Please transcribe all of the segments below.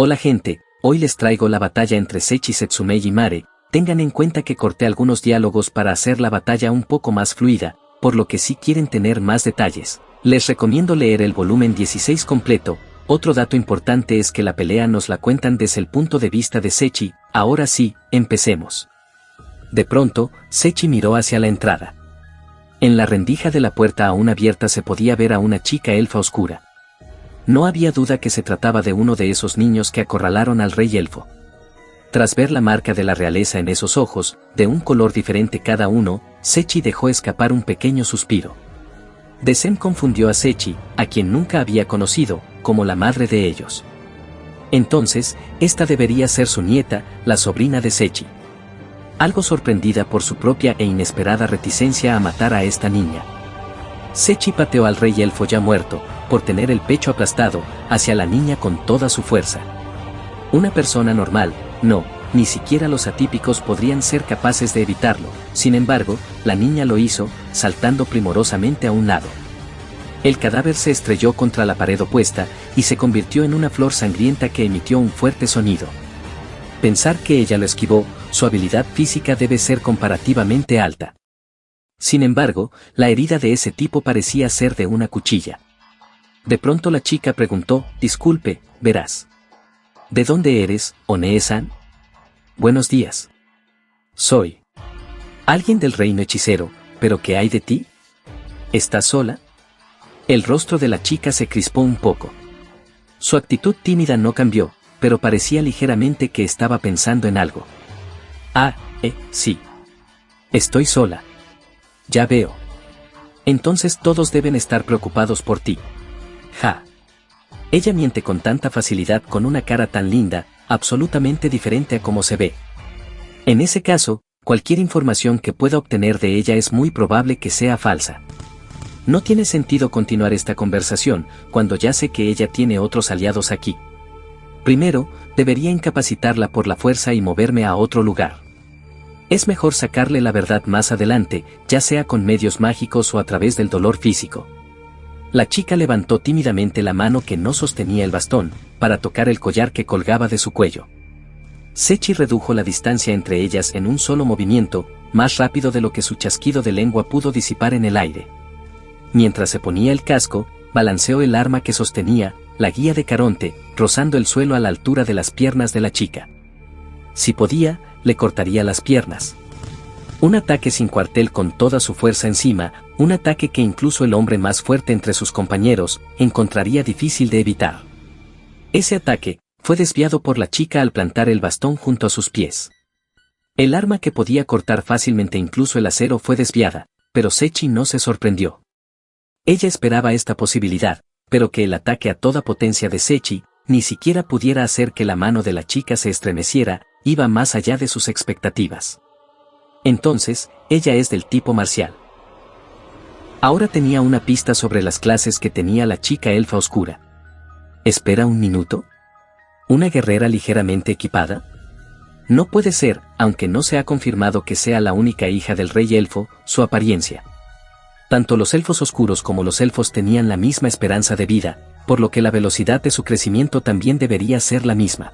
Hola gente, hoy les traigo la batalla entre Sechi Setsumei y Mare. Tengan en cuenta que corté algunos diálogos para hacer la batalla un poco más fluida, por lo que si quieren tener más detalles, les recomiendo leer el volumen 16 completo. Otro dato importante es que la pelea nos la cuentan desde el punto de vista de Sechi. Ahora sí, empecemos. De pronto, Sechi miró hacia la entrada. En la rendija de la puerta aún abierta se podía ver a una chica elfa oscura. No había duda que se trataba de uno de esos niños que acorralaron al rey elfo. Tras ver la marca de la realeza en esos ojos, de un color diferente cada uno, Sechi dejó escapar un pequeño suspiro. Desem confundió a Sechi, a quien nunca había conocido, como la madre de ellos. Entonces, esta debería ser su nieta, la sobrina de Sechi. Algo sorprendida por su propia e inesperada reticencia a matar a esta niña, Sechi pateó al rey elfo ya muerto, por tener el pecho aplastado, hacia la niña con toda su fuerza. Una persona normal, no, ni siquiera los atípicos podrían ser capaces de evitarlo. Sin embargo, la niña lo hizo, saltando primorosamente a un lado. El cadáver se estrelló contra la pared opuesta, y se convirtió en una flor sangrienta que emitió un fuerte sonido. Pensar que ella lo esquivó, su habilidad física debe ser comparativamente alta. Sin embargo, la herida de ese tipo parecía ser de una cuchilla. De pronto la chica preguntó, disculpe, verás. ¿De dónde eres, Onee-san? Buenos días. Soy alguien del reino hechicero, ¿pero qué hay de ti? ¿Estás sola? El rostro de la chica se crispó un poco. Su actitud tímida no cambió, pero parecía ligeramente que estaba pensando en algo. Sí. Estoy sola. Ya veo. Entonces todos deben estar preocupados por ti. Ja. Ella miente con tanta facilidad con una cara tan linda, absolutamente diferente a cómo se ve. En ese caso, cualquier información que pueda obtener de ella es muy probable que sea falsa. No tiene sentido continuar esta conversación, cuando ya sé que ella tiene otros aliados aquí. Primero, debería incapacitarla por la fuerza y moverme a otro lugar. Es mejor sacarle la verdad más adelante, ya sea con medios mágicos o a través del dolor físico. La chica levantó tímidamente la mano que no sostenía el bastón, para tocar el collar que colgaba de su cuello. Sechi redujo la distancia entre ellas en un solo movimiento, más rápido de lo que su chasquido de lengua pudo disipar en el aire. Mientras se ponía el casco, balanceó el arma que sostenía, la guía de Caronte, rozando el suelo a la altura de las piernas de la chica. Si podía, le cortaría las piernas. Un ataque sin cuartel con toda su fuerza encima, un ataque que incluso el hombre más fuerte entre sus compañeros encontraría difícil de evitar. Ese ataque fue desviado por la chica al plantar el bastón junto a sus pies. El arma que podía cortar fácilmente incluso el acero fue desviada, pero Sechi no se sorprendió. Ella esperaba esta posibilidad, pero que el ataque a toda potencia de Sechi ni siquiera pudiera hacer que la mano de la chica se estremeciera, iba más allá de sus expectativas. Entonces, ella es del tipo marcial. Ahora tenía una pista sobre las clases que tenía la chica elfa oscura. ¿Espera un minuto? ¿Una guerrera ligeramente equipada? No puede ser, aunque no se ha confirmado que sea la única hija del rey elfo, su apariencia. Tanto los elfos oscuros como los elfos tenían la misma esperanza de vida, por lo que la velocidad de su crecimiento también debería ser la misma.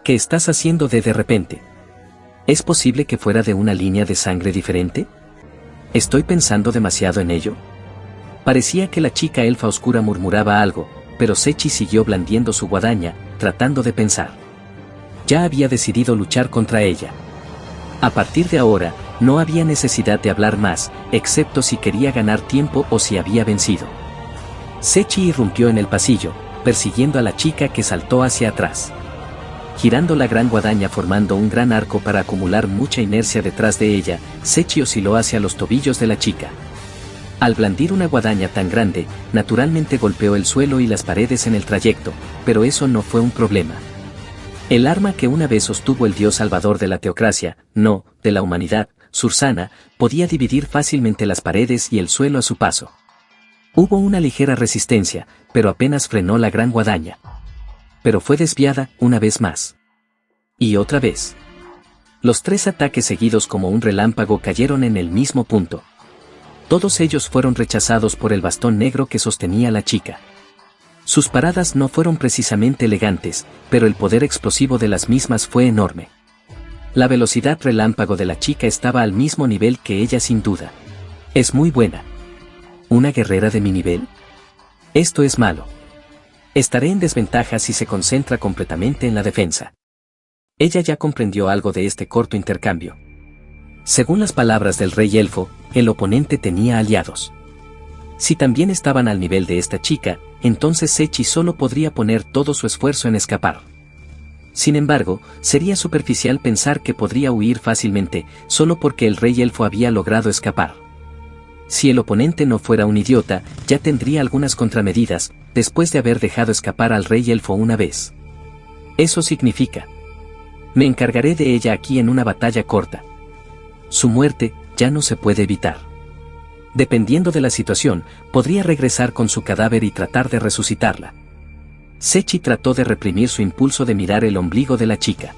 ¿Qué estás haciendo de repente? ¿Es posible que fuera de una línea de sangre diferente? ¿Estoy pensando demasiado en ello? Parecía que la chica elfa oscura murmuraba algo, pero Sechi siguió blandiendo su guadaña, tratando de pensar. Ya había decidido luchar contra ella. A partir de ahora, no había necesidad de hablar más, excepto si quería ganar tiempo o si había vencido. Sechi irrumpió en el pasillo, persiguiendo a la chica que saltó hacia atrás. Girando la gran guadaña formando un gran arco para acumular mucha inercia detrás de ella, Sechi osciló hacia los tobillos de la chica. Al blandir una guadaña tan grande, naturalmente golpeó el suelo y las paredes en el trayecto, pero eso no fue un problema. El arma que una vez sostuvo el dios salvador de la teocracia, no, de la humanidad, Sursana, podía dividir fácilmente las paredes y el suelo a su paso. Hubo una ligera resistencia, pero apenas frenó la gran guadaña. Pero fue desviada una vez más. Y otra vez. Los 3 ataques seguidos como un relámpago cayeron en el mismo punto. Todos ellos fueron rechazados por el bastón negro que sostenía la chica. Sus paradas no fueron precisamente elegantes, pero el poder explosivo de las mismas fue enorme. La velocidad relámpago de la chica estaba al mismo nivel que ella sin duda. Es muy buena. ¿Una guerrera de mi nivel? Esto es malo. Estaré en desventaja si se concentra completamente en la defensa. Ella ya comprendió algo de este corto intercambio. Según las palabras del rey elfo, el oponente tenía aliados. Si también estaban al nivel de esta chica, entonces Sechi solo podría poner todo su esfuerzo en escapar. Sin embargo, sería superficial pensar que podría huir fácilmente, solo porque el rey elfo había logrado escapar. Si el oponente no fuera un idiota, ya tendría algunas contramedidas, después de haber dejado escapar al rey elfo una vez. Eso significa: me encargaré de ella aquí en una batalla corta. Su muerte ya no se puede evitar. Dependiendo de la situación, podría regresar con su cadáver y tratar de resucitarla. Sechi trató de reprimir su impulso de mirar el ombligo de la chica.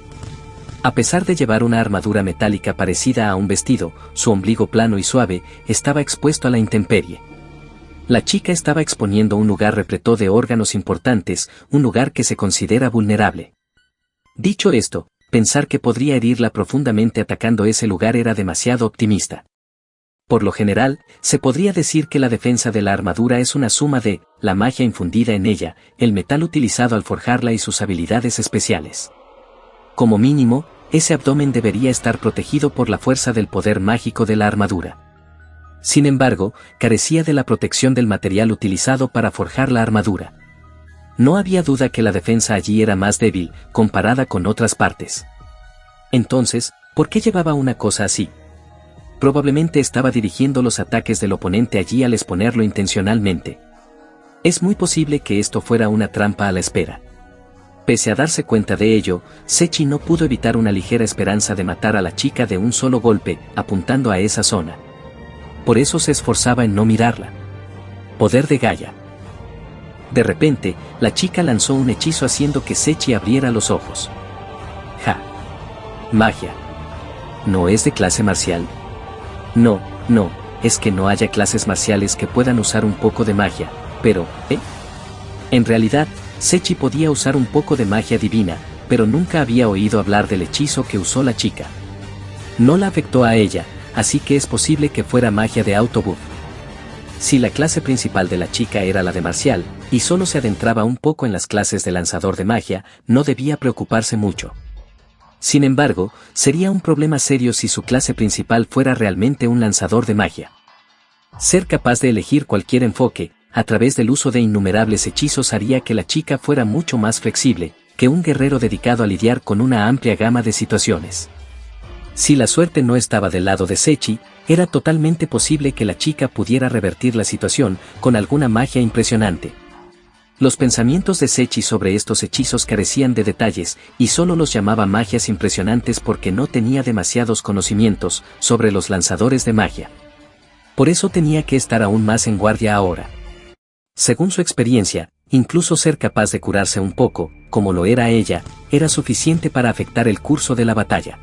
A pesar de llevar una armadura metálica parecida a un vestido, su ombligo plano y suave estaba expuesto a la intemperie. La chica estaba exponiendo un lugar repleto de órganos importantes, un lugar que se considera vulnerable. Dicho esto, pensar que podría herirla profundamente atacando ese lugar era demasiado optimista. Por lo general, se podría decir que la defensa de la armadura es una suma de la magia infundida en ella, el metal utilizado al forjarla y sus habilidades especiales. Como mínimo, ese abdomen debería estar protegido por la fuerza del poder mágico de la armadura. Sin embargo, carecía de la protección del material utilizado para forjar la armadura. No había duda que la defensa allí era más débil, comparada con otras partes. Entonces, ¿por qué llevaba una cosa así? Probablemente estaba dirigiendo los ataques del oponente allí al exponerlo intencionalmente. Es muy posible que esto fuera una trampa a la espera. Pese a darse cuenta de ello, Sechi no pudo evitar una ligera esperanza de matar a la chica de un solo golpe, apuntando a esa zona. Por eso se esforzaba en no mirarla. Poder de Gaia. De repente, la chica lanzó un hechizo haciendo que Sechi abriera los ojos. ¡Ja! Magia. ¿No es de clase marcial? No, es que no haya clases marciales que puedan usar un poco de magia, pero, En realidad, Sechi podía usar un poco de magia divina, pero nunca había oído hablar del hechizo que usó la chica. No la afectó a ella, así que es posible que fuera magia de autobuff. Si la clase principal de la chica era la de marcial, y solo se adentraba un poco en las clases de lanzador de magia, no debía preocuparse mucho. Sin embargo, sería un problema serio si su clase principal fuera realmente un lanzador de magia. Ser capaz de elegir cualquier enfoque, a través del uso de innumerables hechizos haría que la chica fuera mucho más flexible, que un guerrero dedicado a lidiar con una amplia gama de situaciones. Si la suerte no estaba del lado de Sechi, era totalmente posible que la chica pudiera revertir la situación con alguna magia impresionante. Los pensamientos de Sechi sobre estos hechizos carecían de detalles, y solo los llamaba magias impresionantes porque no tenía demasiados conocimientos sobre los lanzadores de magia. Por eso tenía que estar aún más en guardia ahora. Según su experiencia, incluso ser capaz de curarse un poco, como lo era ella, era suficiente para afectar el curso de la batalla.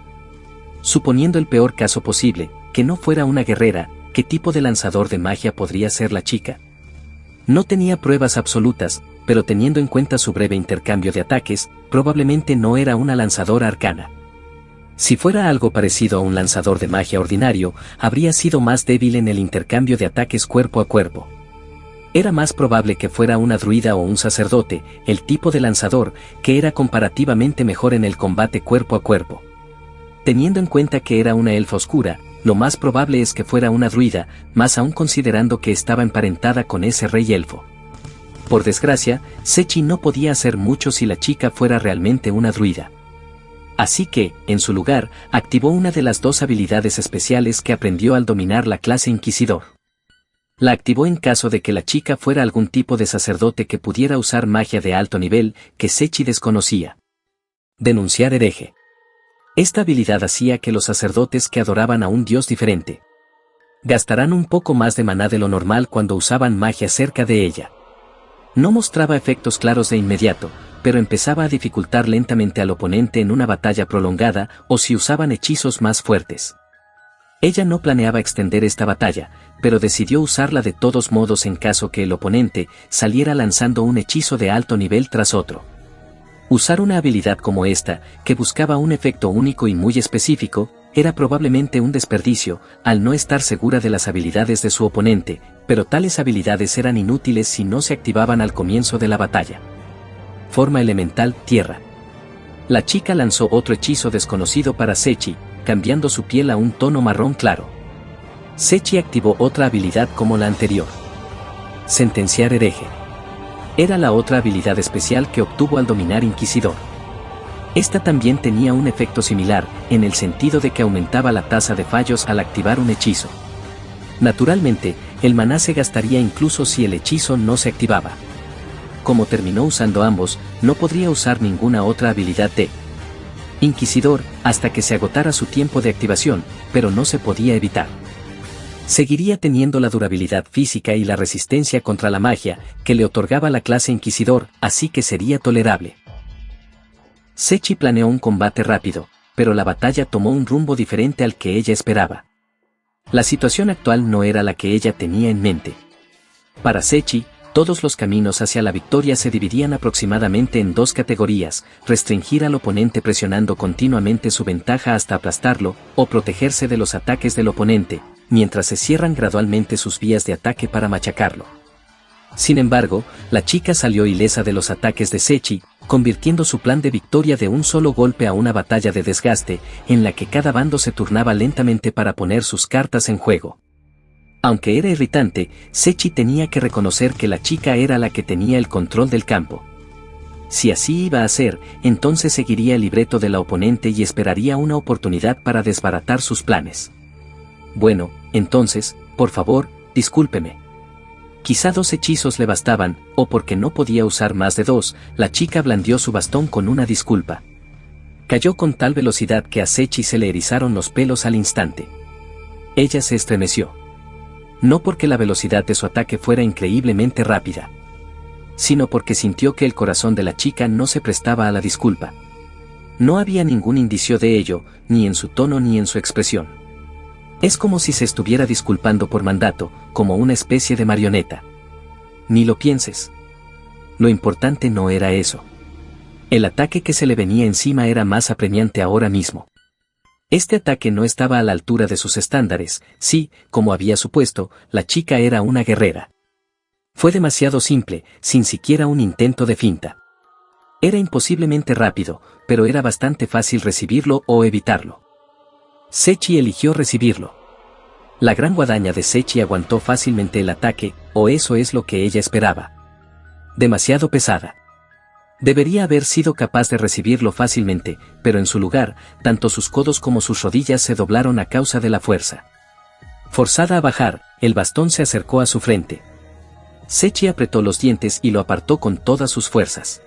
Suponiendo el peor caso posible, que no fuera una guerrera, ¿qué tipo de lanzador de magia podría ser la chica? No tenía pruebas absolutas, pero teniendo en cuenta su breve intercambio de ataques, probablemente no era una lanzadora arcana. Si fuera algo parecido a un lanzador de magia ordinario, habría sido más débil en el intercambio de ataques cuerpo a cuerpo. Era más probable que fuera una druida o un sacerdote, el tipo de lanzador, que era comparativamente mejor en el combate cuerpo a cuerpo. Teniendo en cuenta que era una elfa oscura, lo más probable es que fuera una druida, más aún considerando que estaba emparentada con ese rey elfo. Por desgracia, Sechi no podía hacer mucho si la chica fuera realmente una druida. Así que, en su lugar, activó una de las dos habilidades especiales que aprendió al dominar la clase Inquisidor. La activó en caso de que la chica fuera algún tipo de sacerdote que pudiera usar magia de alto nivel que Sechi desconocía. Denunciar hereje. Esta habilidad hacía que los sacerdotes que adoraban a un dios diferente gastarán un poco más de maná de lo normal cuando usaban magia cerca de ella. No mostraba efectos claros de inmediato, pero empezaba a dificultar lentamente al oponente en una batalla prolongada o si usaban hechizos más fuertes. Ella no planeaba extender esta batalla, pero decidió usarla de todos modos en caso que el oponente saliera lanzando un hechizo de alto nivel tras otro. Usar una habilidad como esta, que buscaba un efecto único y muy específico, era probablemente un desperdicio, al no estar segura de las habilidades de su oponente, pero tales habilidades eran inútiles si no se activaban al comienzo de la batalla. Forma elemental, tierra. La chica lanzó otro hechizo desconocido para Sechi, cambiando su piel a un tono marrón claro. Sechi activó otra habilidad como la anterior. Sentenciar hereje. Era la otra habilidad especial que obtuvo al dominar Inquisidor. Esta también tenía un efecto similar, en el sentido de que aumentaba la tasa de fallos al activar un hechizo. Naturalmente, el maná se gastaría incluso si el hechizo no se activaba. Como terminó usando ambos, no podría usar ninguna otra habilidad de Inquisidor hasta que se agotara su tiempo de activación, pero no se podía evitar. Seguiría teniendo la durabilidad física y la resistencia contra la magia que le otorgaba la clase Inquisidor, así que sería tolerable. Sechi planeó un combate rápido, pero la batalla tomó un rumbo diferente al que ella esperaba. La situación actual no era la que ella tenía en mente. Para Sechi, todos los caminos hacia la victoria se dividían aproximadamente en dos categorías: restringir al oponente presionando continuamente su ventaja hasta aplastarlo, o protegerse de los ataques del oponente, mientras se cierran gradualmente sus vías de ataque para machacarlo. Sin embargo, la chica salió ilesa de los ataques de Sechi, convirtiendo su plan de victoria de un solo golpe a una batalla de desgaste, en la que cada bando se turnaba lentamente para poner sus cartas en juego. Aunque era irritante, Sechi tenía que reconocer que la chica era la que tenía el control del campo. Si así iba a ser, entonces seguiría el libreto de la oponente y esperaría una oportunidad para desbaratar sus planes. Bueno, entonces, por favor, discúlpeme. Quizá 2 hechizos le bastaban, o porque no podía usar más de 2, la chica blandió su bastón con una disculpa. Cayó con tal velocidad que a Sechi se le erizaron los pelos al instante. Ella se estremeció. No porque la velocidad de su ataque fuera increíblemente rápida, sino porque sintió que el corazón de la chica no se prestaba a la disculpa. No había ningún indicio de ello, ni en su tono ni en su expresión. Es como si se estuviera disculpando por mandato, como una especie de marioneta. Ni lo pienses. Lo importante no era eso. El ataque que se le venía encima era más apremiante ahora mismo. Este ataque no estaba a la altura de sus estándares. Sí, como había supuesto, la chica era una guerrera. Fue demasiado simple, sin siquiera un intento de finta. Era imposiblemente rápido, pero era bastante fácil recibirlo o evitarlo. Sechi eligió recibirlo. La gran guadaña de Sechi aguantó fácilmente el ataque, o eso es lo que ella esperaba. Demasiado pesada. Debería haber sido capaz de recibirlo fácilmente, pero en su lugar, tanto sus codos como sus rodillas se doblaron a causa de la fuerza. Forzada a bajar, el bastón se acercó a su frente. Sechi apretó los dientes y lo apartó con todas sus fuerzas.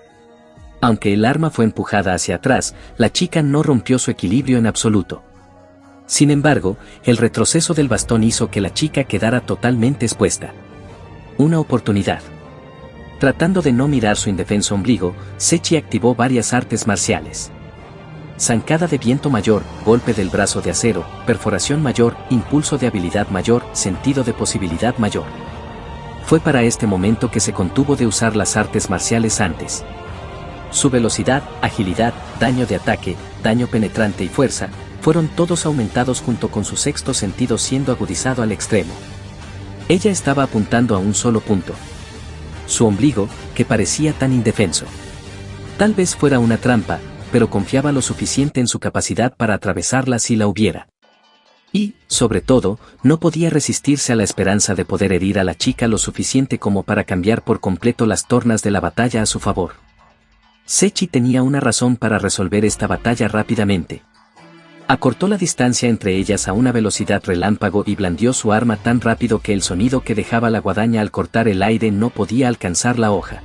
Aunque el arma fue empujada hacia atrás, la chica no rompió su equilibrio en absoluto. Sin embargo, el retroceso del bastón hizo que la chica quedara totalmente expuesta. Una oportunidad. Tratando de no mirar su indefenso ombligo, Sechi activó varias artes marciales. Zancada de viento mayor, golpe del brazo de acero, perforación mayor, impulso de habilidad mayor, sentido de posibilidad mayor. Fue para este momento que se contuvo de usar las artes marciales antes. Su velocidad, agilidad, daño de ataque, daño penetrante y fuerza, fueron todos aumentados junto con su sexto sentido siendo agudizado al extremo. Ella estaba apuntando a un solo punto. Su ombligo, que parecía tan indefenso. Tal vez fuera una trampa, pero confiaba lo suficiente en su capacidad para atravesarla si la hubiera. Y, sobre todo, no podía resistirse a la esperanza de poder herir a la chica lo suficiente como para cambiar por completo las tornas de la batalla a su favor. Sechi tenía una razón para resolver esta batalla rápidamente. Acortó la distancia entre ellas a una velocidad relámpago y blandió su arma tan rápido que el sonido que dejaba la guadaña al cortar el aire no podía alcanzar la hoja.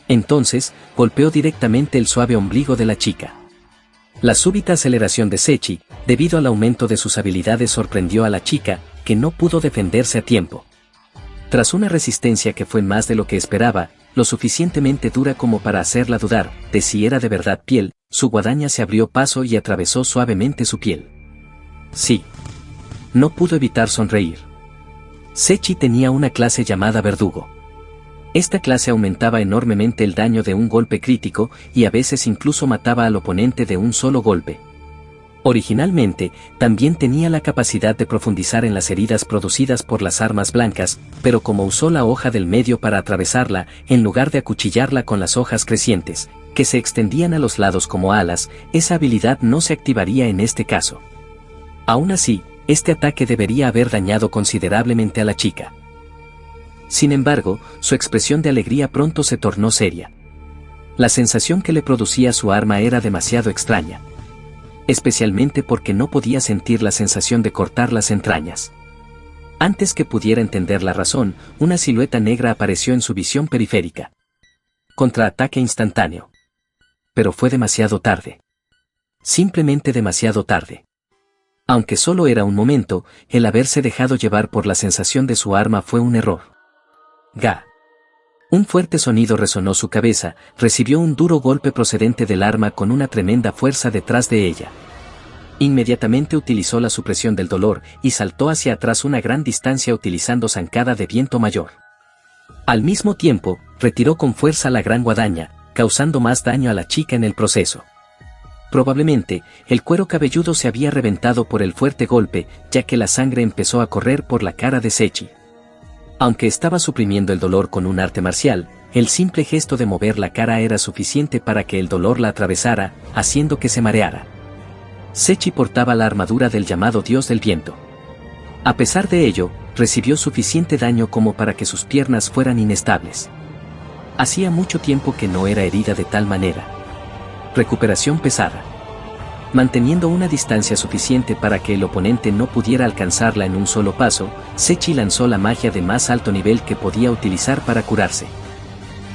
Entonces, golpeó directamente el suave ombligo de la chica. La súbita aceleración de Sechi, debido al aumento de sus habilidades, sorprendió a la chica, que no pudo defenderse a tiempo. Tras una resistencia que fue más de lo que esperaba, lo suficientemente dura como para hacerla dudar de si era de verdad piel, su guadaña se abrió paso y atravesó suavemente su piel. Sí. No pudo evitar sonreír. Sechi tenía una clase llamada Verdugo. Esta clase aumentaba enormemente el daño de un golpe crítico y a veces incluso mataba al oponente de un solo golpe. Originalmente, también tenía la capacidad de profundizar en las heridas producidas por las armas blancas, pero como usó la hoja del medio para atravesarla, en lugar de acuchillarla con las hojas crecientes, que se extendían a los lados como alas, esa habilidad no se activaría en este caso. Aún así, este ataque debería haber dañado considerablemente a la chica. Sin embargo, su expresión de alegría pronto se tornó seria. La sensación que le producía su arma era demasiado extraña. Especialmente porque no podía sentir la sensación de cortar las entrañas. Antes que pudiera entender la razón, una silueta negra apareció en su visión periférica. Contraataque instantáneo. Pero fue demasiado tarde. Simplemente demasiado tarde. Aunque solo era un momento, el haberse dejado llevar por la sensación de su arma fue un error. ¡Ga! Un fuerte sonido resonó su cabeza, recibió un duro golpe procedente del arma con una tremenda fuerza detrás de ella. Inmediatamente utilizó la supresión del dolor y saltó hacia atrás una gran distancia utilizando zancada de viento mayor. Al mismo tiempo, retiró con fuerza la gran guadaña, causando más daño a la chica en el proceso. Probablemente, el cuero cabelludo se había reventado por el fuerte golpe, ya que la sangre empezó a correr por la cara de Sechi. Aunque estaba suprimiendo el dolor con un arte marcial, el simple gesto de mover la cara era suficiente para que el dolor la atravesara, haciendo que se mareara. Sechi portaba la armadura del llamado Dios del Viento. A pesar de ello, recibió suficiente daño como para que sus piernas fueran inestables. Hacía mucho tiempo que no era herida de tal manera. Recuperación pesada. Manteniendo una distancia suficiente para que el oponente no pudiera alcanzarla en un solo paso, Sechi lanzó la magia de más alto nivel que podía utilizar para curarse.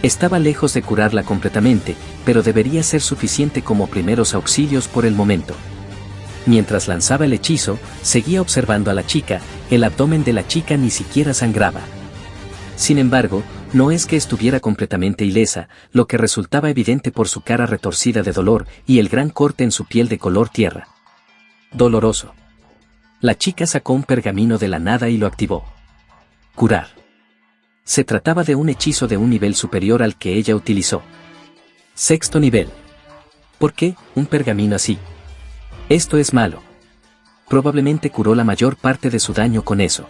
Estaba lejos de curarla completamente, pero debería ser suficiente como primeros auxilios por el momento. Mientras lanzaba el hechizo, seguía observando a la chica, el abdomen de la chica ni siquiera sangraba. Sin embargo, no es que estuviera completamente ilesa, lo que resultaba evidente por su cara retorcida de dolor y el gran corte en su piel de color tierra. Doloroso. La chica sacó un pergamino de la nada y lo activó. Curar. Se trataba de un hechizo de un nivel superior al que ella utilizó. Sexto nivel. ¿Por qué un pergamino así? Esto es malo. Probablemente curó la mayor parte de su daño con eso.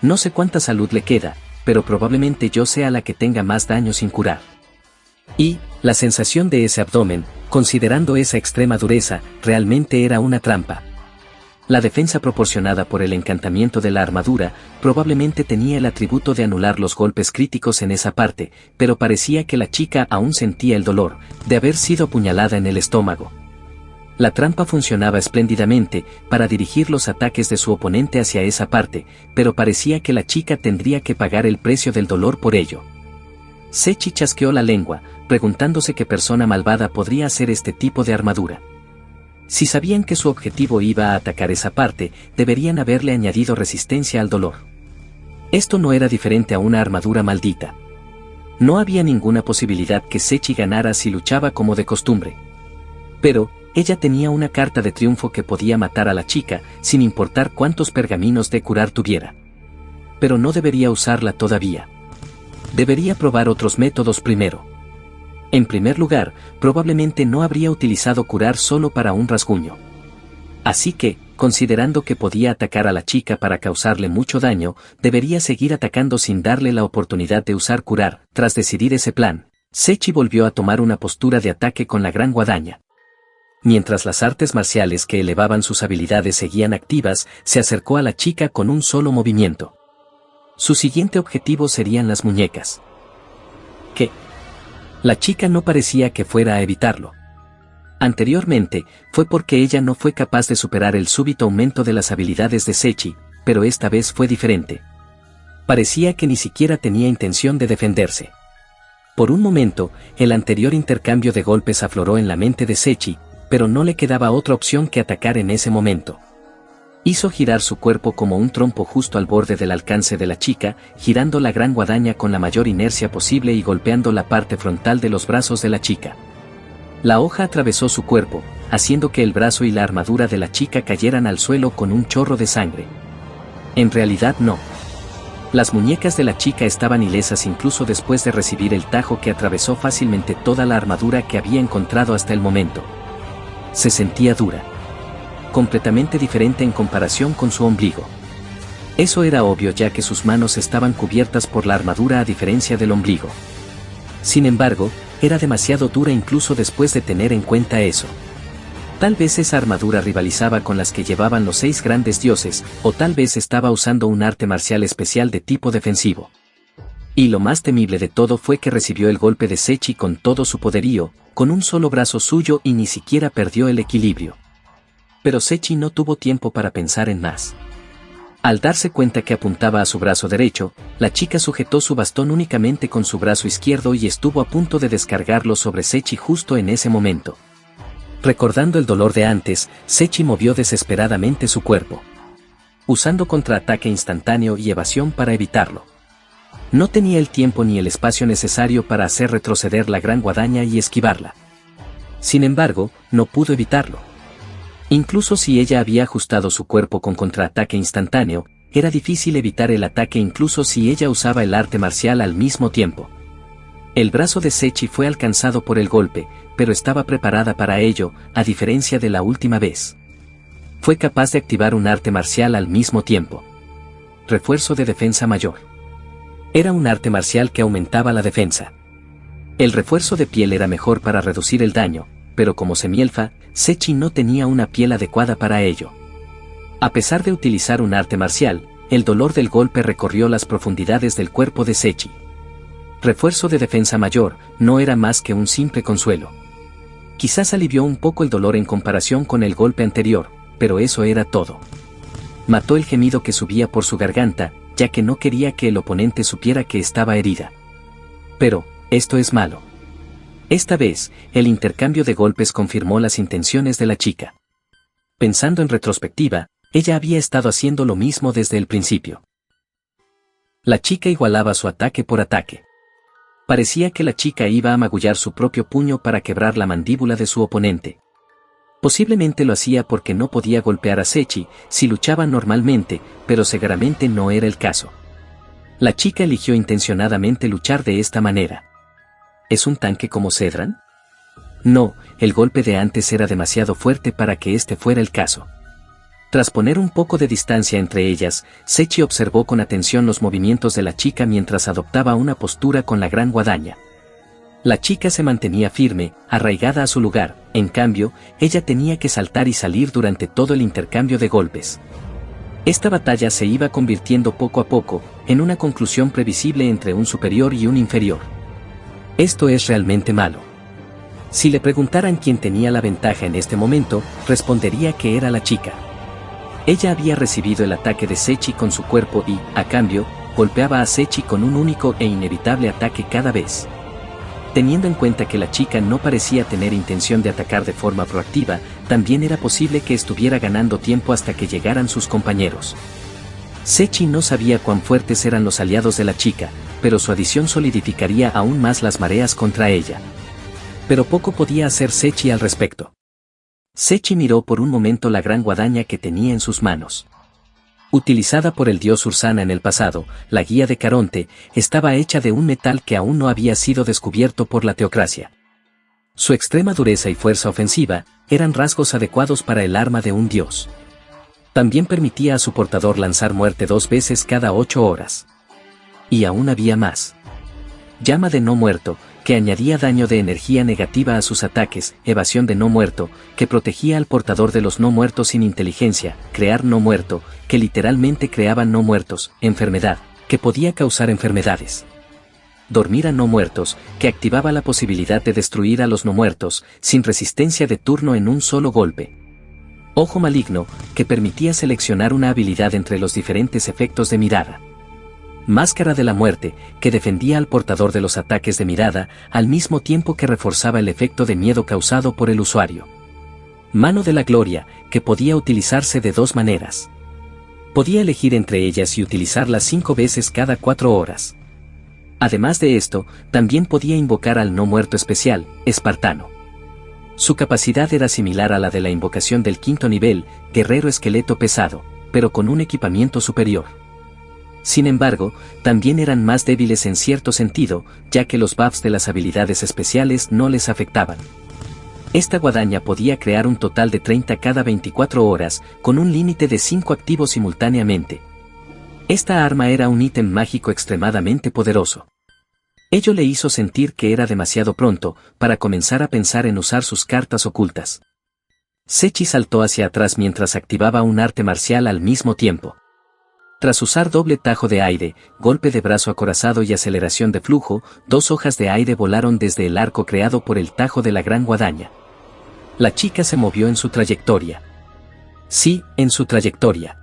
No sé cuánta salud le queda, pero probablemente yo sea la que tenga más daño sin curar. Y, la sensación de ese abdomen, considerando esa extrema dureza, realmente era una trampa. La defensa proporcionada por el encantamiento de la armadura, probablemente tenía el atributo de anular los golpes críticos en esa parte, pero parecía que la chica aún sentía el dolor, de haber sido apuñalada en el estómago. La trampa funcionaba espléndidamente para dirigir los ataques de su oponente hacia esa parte, pero parecía que la chica tendría que pagar el precio del dolor por ello. Sechi chasqueó la lengua, preguntándose qué persona malvada podría hacer este tipo de armadura. Si sabían que su objetivo iba a atacar esa parte, deberían haberle añadido resistencia al dolor. Esto no era diferente a una armadura maldita. No había ninguna posibilidad que Sechi ganara si luchaba como de costumbre. Pero, ella tenía una carta de triunfo que podía matar a la chica, sin importar cuántos pergaminos de curar tuviera. Pero no debería usarla todavía. Debería probar otros métodos primero. En primer lugar, probablemente no habría utilizado curar solo para un rasguño. Así que, considerando que podía atacar a la chica para causarle mucho daño, debería seguir atacando sin darle la oportunidad de usar curar. Tras decidir ese plan, Sechi volvió a tomar una postura de ataque con la gran guadaña. Mientras las artes marciales que elevaban sus habilidades seguían activas, se acercó a la chica con un solo movimiento. Su siguiente objetivo serían las muñecas. ¿Qué? La chica no parecía que fuera a evitarlo. Anteriormente, fue porque ella no fue capaz de superar el súbito aumento de las habilidades de Sechi, pero esta vez fue diferente. Parecía que ni siquiera tenía intención de defenderse. Por un momento, el anterior intercambio de golpes afloró en la mente de Sechi, pero no le quedaba otra opción que atacar en ese momento. Hizo girar su cuerpo como un trompo justo al borde del alcance de la chica, girando la gran guadaña con la mayor inercia posible y golpeando la parte frontal de los brazos de la chica. La hoja atravesó su cuerpo, haciendo que el brazo y la armadura de la chica cayeran al suelo con un chorro de sangre. En realidad no. Las muñecas de la chica estaban ilesas incluso después de recibir el tajo que atravesó fácilmente toda la armadura que había encontrado hasta el momento. Se sentía dura. Completamente diferente en comparación con su ombligo. Eso era obvio ya que sus manos estaban cubiertas por la armadura a diferencia del ombligo. Sin embargo, era demasiado dura incluso después de tener en cuenta eso. Tal vez esa armadura rivalizaba con las que llevaban los 6 grandes dioses, o tal vez estaba usando un arte marcial especial de tipo defensivo. Y lo más temible de todo fue que recibió el golpe de Sechi con todo su poderío, con un solo brazo suyo y ni siquiera perdió el equilibrio. Pero Sechi no tuvo tiempo para pensar en más. Al darse cuenta que apuntaba a su brazo derecho, la chica sujetó su bastón únicamente con su brazo izquierdo y estuvo a punto de descargarlo sobre Sechi justo en ese momento. Recordando el dolor de antes, Sechi movió desesperadamente su cuerpo, usando contraataque instantáneo y evasión para evitarlo. No tenía el tiempo ni el espacio necesario para hacer retroceder la gran guadaña y esquivarla. Sin embargo, no pudo evitarlo. Incluso si ella había ajustado su cuerpo con contraataque instantáneo, era difícil evitar el ataque incluso si ella usaba el arte marcial al mismo tiempo. El brazo de Sechi fue alcanzado por el golpe, pero estaba preparada para ello, a diferencia de la última vez. Fue capaz de activar un arte marcial al mismo tiempo. Refuerzo de defensa mayor. Era un arte marcial que aumentaba la defensa. El refuerzo de piel era mejor para reducir el daño, pero como semielfa, Sechi no tenía una piel adecuada para ello. A pesar de utilizar un arte marcial, el dolor del golpe recorrió las profundidades del cuerpo de Sechi. Refuerzo de defensa mayor no era más que un simple consuelo. Quizás alivió un poco el dolor en comparación con el golpe anterior, pero eso era todo. Mató el gemido que subía por su garganta, ya que no quería que el oponente supiera que estaba herida. Pero, esto es malo. Esta vez, el intercambio de golpes confirmó las intenciones de la chica. Pensando en retrospectiva, ella había estado haciendo lo mismo desde el principio. La chica igualaba su ataque por ataque. Parecía que la chica iba a magullar su propio puño para quebrar la mandíbula de su oponente. Posiblemente lo hacía porque no podía golpear a Sechi si luchaban normalmente, pero seguramente no era el caso. La chica eligió intencionadamente luchar de esta manera. ¿Es un tanque como Cedran? No, el golpe de antes era demasiado fuerte para que este fuera el caso. Tras poner un poco de distancia entre ellas, Sechi observó con atención los movimientos de la chica mientras adoptaba una postura con la gran guadaña. La chica se mantenía firme, arraigada a su lugar, en cambio, ella tenía que saltar y salir durante todo el intercambio de golpes. Esta batalla se iba convirtiendo poco a poco, en una conclusión previsible entre un superior y un inferior. Esto es realmente malo. Si le preguntaran quién tenía la ventaja en este momento, respondería que era la chica. Ella había recibido el ataque de Sechi con su cuerpo y, a cambio, golpeaba a Sechi con un único e inevitable ataque cada vez. Teniendo en cuenta que la chica no parecía tener intención de atacar de forma proactiva, también era posible que estuviera ganando tiempo hasta que llegaran sus compañeros. Sechi no sabía cuán fuertes eran los aliados de la chica, pero su adición solidificaría aún más las mareas contra ella. Pero poco podía hacer Sechi al respecto. Sechi miró por un momento la gran guadaña que tenía en sus manos. Utilizada por el dios Ursana en el pasado, la guía de Caronte estaba hecha de un metal que aún no había sido descubierto por la teocracia. Su extrema dureza y fuerza ofensiva eran rasgos adecuados para el arma de un dios. También permitía a su portador lanzar muerte 2 veces cada 8 horas. Y aún había más. Llama de no muerto, que añadía daño de energía negativa a sus ataques, evasión de no muerto, que protegía al portador de los no muertos sin inteligencia, crear no muerto, que literalmente creaban no muertos, enfermedad, que podía causar enfermedades. Dormir a no muertos, que activaba la posibilidad de destruir a los no muertos, sin resistencia de turno en un solo golpe. Ojo maligno, que permitía seleccionar una habilidad entre los diferentes efectos de mirada. Máscara de la muerte, que defendía al portador de los ataques de mirada, al mismo tiempo que reforzaba el efecto de miedo causado por el usuario. Mano de la gloria, que podía utilizarse de 2 maneras. Podía elegir entre ellas y utilizarlas 5 veces cada 4 horas. Además de esto, también podía invocar al no muerto especial, espartano. Su capacidad era similar a la de la invocación del quinto nivel, guerrero esqueleto pesado, pero con un equipamiento superior. Sin embargo, también eran más débiles en cierto sentido, ya que los buffs de las habilidades especiales no les afectaban. Esta guadaña podía crear un total de 30 cada 24 horas, con un límite de 5 activos simultáneamente. Esta arma era un ítem mágico extremadamente poderoso. Ello le hizo sentir que era demasiado pronto para comenzar a pensar en usar sus cartas ocultas. Sechi saltó hacia atrás mientras activaba un arte marcial al mismo tiempo. Tras usar doble tajo de aire, golpe de brazo acorazado y aceleración de flujo, 2 hojas de aire volaron desde el arco creado por el tajo de la gran guadaña. La chica se movió en su trayectoria. Sí, en su trayectoria.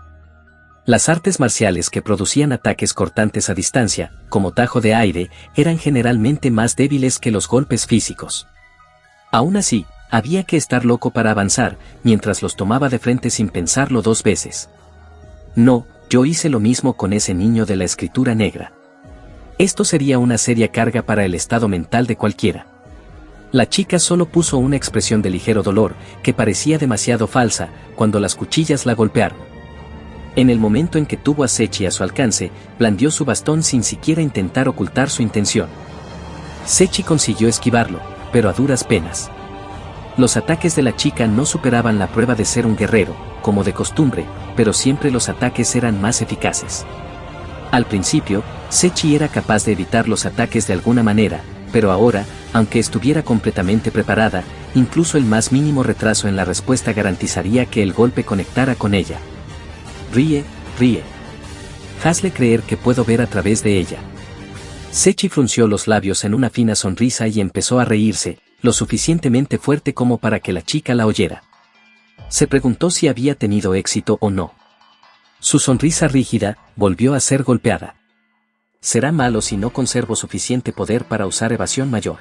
Las artes marciales que producían ataques cortantes a distancia, como tajo de aire, eran generalmente más débiles que los golpes físicos. Aún así, había que estar loco para avanzar, mientras los tomaba de frente sin pensarlo 2 veces. No, yo hice lo mismo con ese niño de la escritura negra. Esto sería una seria carga para el estado mental de cualquiera. La chica solo puso una expresión de ligero dolor, que parecía demasiado falsa, cuando las cuchillas la golpearon. En el momento en que tuvo a Sechi a su alcance, blandió su bastón sin siquiera intentar ocultar su intención. Sechi consiguió esquivarlo, pero a duras penas. Los ataques de la chica no superaban la prueba de ser un guerrero, como de costumbre, pero siempre los ataques eran más eficaces. Al principio, Sechi era capaz de evitar los ataques de alguna manera, pero ahora, aunque estuviera completamente preparada, incluso el más mínimo retraso en la respuesta garantizaría que el golpe conectara con ella. Ríe, ríe. Hazle creer que puedo ver a través de ella. Sechi frunció los labios en una fina sonrisa y empezó a reírse, lo suficientemente fuerte como para que la chica la oyera. Se preguntó si había tenido éxito o no. Su sonrisa rígida volvió a ser golpeada. Será malo si no conservo suficiente poder para usar evasión mayor.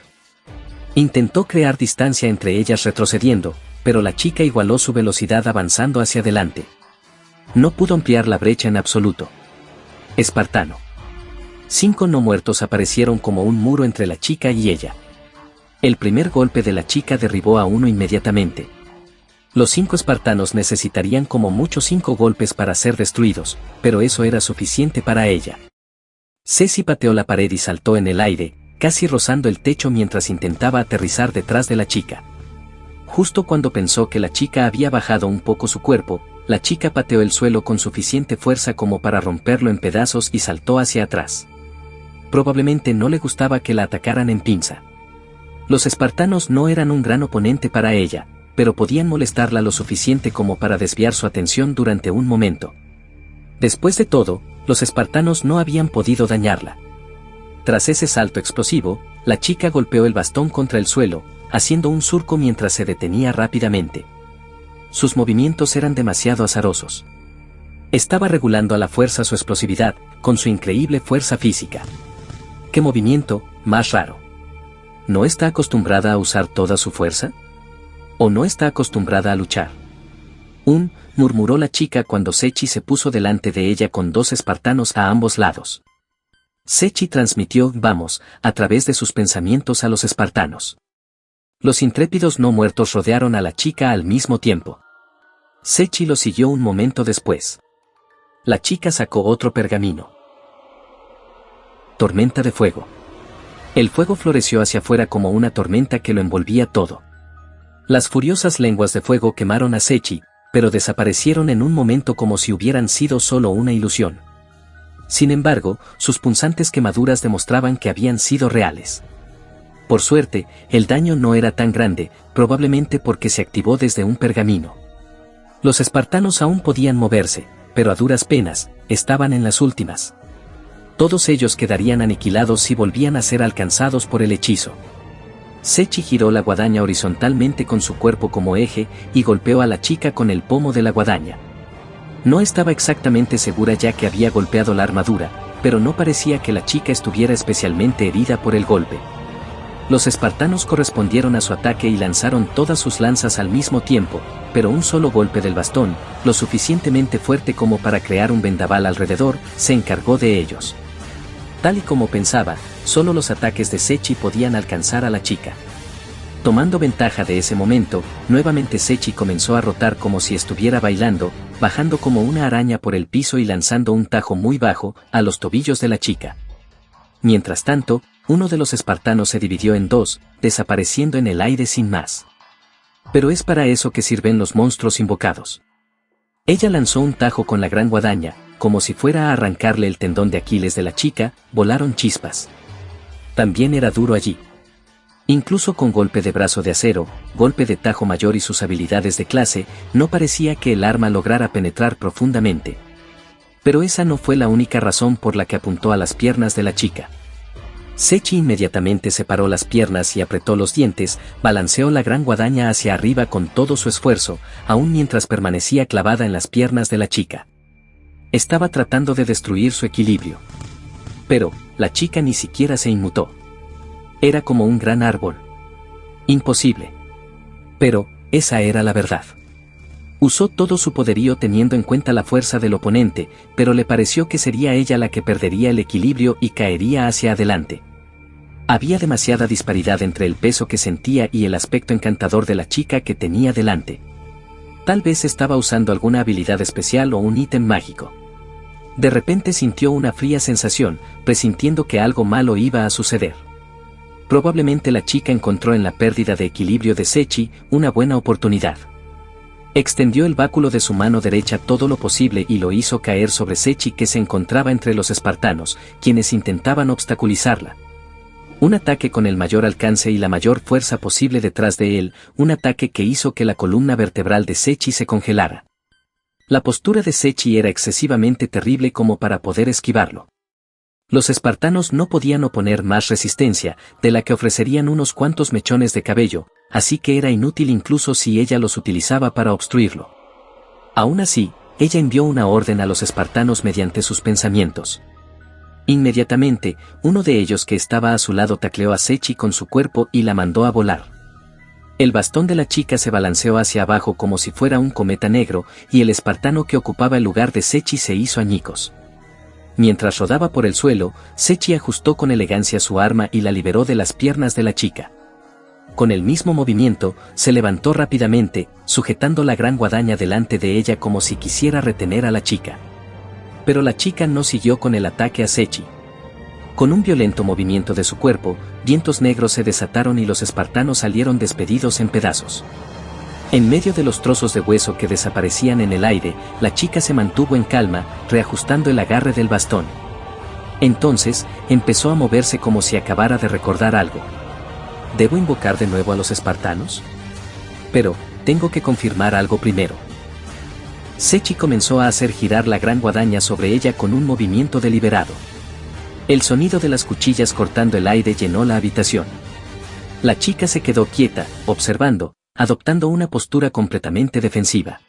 Intentó crear distancia entre ellas retrocediendo, pero la chica igualó su velocidad avanzando hacia adelante. No pudo ampliar la brecha en absoluto. Espartano. 5 no muertos aparecieron como un muro entre la chica y ella. El primer golpe de la chica derribó a uno inmediatamente. Los 5 espartanos necesitarían como mucho 5 golpes para ser destruidos, pero eso era suficiente para ella. Ceci pateó la pared y saltó en el aire, casi rozando el techo mientras intentaba aterrizar detrás de la chica. Justo cuando pensó que la chica había bajado un poco su cuerpo, la chica pateó el suelo con suficiente fuerza como para romperlo en pedazos y saltó hacia atrás. Probablemente no le gustaba que la atacaran en pinza. Los espartanos no eran un gran oponente para ella, pero podían molestarla lo suficiente como para desviar su atención durante un momento. Después de todo, los espartanos no habían podido dañarla. Tras ese salto explosivo, la chica golpeó el bastón contra el suelo, haciendo un surco mientras se detenía rápidamente. Sus movimientos eran demasiado azarosos. Estaba regulando a la fuerza su explosividad, con su increíble fuerza física. ¡Qué movimiento más raro! ¿No está acostumbrada a usar toda su fuerza? ¿O no está acostumbrada a luchar? Murmuró la chica cuando Sechi se puso delante de ella con 2 espartanos a ambos lados. Sechi transmitió "vamos" a través de sus pensamientos a los espartanos. Los intrépidos no muertos rodearon a la chica al mismo tiempo. Sechi lo siguió un momento después. La chica sacó otro pergamino. Tormenta de fuego. El fuego floreció hacia afuera como una tormenta que lo envolvía todo. Las furiosas lenguas de fuego quemaron a Sechi, pero desaparecieron en un momento como si hubieran sido solo una ilusión. Sin embargo, sus punzantes quemaduras demostraban que habían sido reales. Por suerte, el daño no era tan grande, probablemente porque se activó desde un pergamino. Los espartanos aún podían moverse, pero a duras penas, estaban en las últimas. Todos ellos quedarían aniquilados si volvían a ser alcanzados por el hechizo. Sechi giró la guadaña horizontalmente con su cuerpo como eje y golpeó a la chica con el pomo de la guadaña. No estaba exactamente segura ya que había golpeado la armadura, pero no parecía que la chica estuviera especialmente herida por el golpe. Los espartanos correspondieron a su ataque y lanzaron todas sus lanzas al mismo tiempo, pero un solo golpe del bastón, lo suficientemente fuerte como para crear un vendaval alrededor, se encargó de ellos. Tal y como pensaba, solo los ataques de Sechi podían alcanzar a la chica. Tomando ventaja de ese momento, nuevamente Sechi comenzó a rotar como si estuviera bailando, bajando como una araña por el piso y lanzando un tajo muy bajo, a los tobillos de la chica. Mientras tanto, uno de los espartanos se dividió en dos, desapareciendo en el aire sin más. Pero es para eso que sirven los monstruos invocados. Ella lanzó un tajo con la gran guadaña, como si fuera a arrancarle el tendón de Aquiles de la chica, volaron chispas. También era duro allí. Incluso con golpe de brazo de acero, golpe de tajo mayor y sus habilidades de clase, no parecía que el arma lograra penetrar profundamente. Pero esa no fue la única razón por la que apuntó a las piernas de la chica. Sechi inmediatamente separó las piernas y apretó los dientes, balanceó la gran guadaña hacia arriba con todo su esfuerzo, aún mientras permanecía clavada en las piernas de la chica. Estaba tratando de destruir su equilibrio. Pero, la chica ni siquiera se inmutó. Era como un gran árbol. Imposible. Pero, esa era la verdad. Usó todo su poderío teniendo en cuenta la fuerza del oponente, pero le pareció que sería ella la que perdería el equilibrio y caería hacia adelante. Había demasiada disparidad entre el peso que sentía y el aspecto encantador de la chica que tenía delante. Tal vez estaba usando alguna habilidad especial o un ítem mágico. De repente sintió una fría sensación, presintiendo que algo malo iba a suceder. Probablemente la chica encontró en la pérdida de equilibrio de Sechi una buena oportunidad. Extendió el báculo de su mano derecha todo lo posible y lo hizo caer sobre Sechi, que se encontraba entre los espartanos, quienes intentaban obstaculizarla. Un ataque con el mayor alcance y la mayor fuerza posible detrás de él, un ataque que hizo que la columna vertebral de Sechi se congelara. La postura de Sechi era excesivamente terrible como para poder esquivarlo. Los espartanos no podían oponer más resistencia, de la que ofrecerían unos cuantos mechones de cabello, así que era inútil incluso si ella los utilizaba para obstruirlo. Aún así, ella envió una orden a los espartanos mediante sus pensamientos. Inmediatamente, uno de ellos que estaba a su lado tacleó a Sechi con su cuerpo y la mandó a volar. El bastón de la chica se balanceó hacia abajo como si fuera un cometa negro, y el espartano que ocupaba el lugar de Sechi se hizo añicos. Mientras rodaba por el suelo, Sechi ajustó con elegancia su arma y la liberó de las piernas de la chica. Con el mismo movimiento, se levantó rápidamente, sujetando la gran guadaña delante de ella como si quisiera retener a la chica. Pero la chica no siguió con el ataque a Sechi. Con un violento movimiento de su cuerpo, vientos negros se desataron y los espartanos salieron despedidos en pedazos. En medio de los trozos de hueso que desaparecían en el aire, la chica se mantuvo en calma, reajustando el agarre del bastón. Entonces, empezó a moverse como si acabara de recordar algo. ¿Debo invocar de nuevo a los espartanos? Pero, tengo que confirmar algo primero. Sechi comenzó a hacer girar la gran guadaña sobre ella con un movimiento deliberado. El sonido de las cuchillas cortando el aire llenó la habitación. La chica se quedó quieta, observando, adoptando una postura completamente defensiva.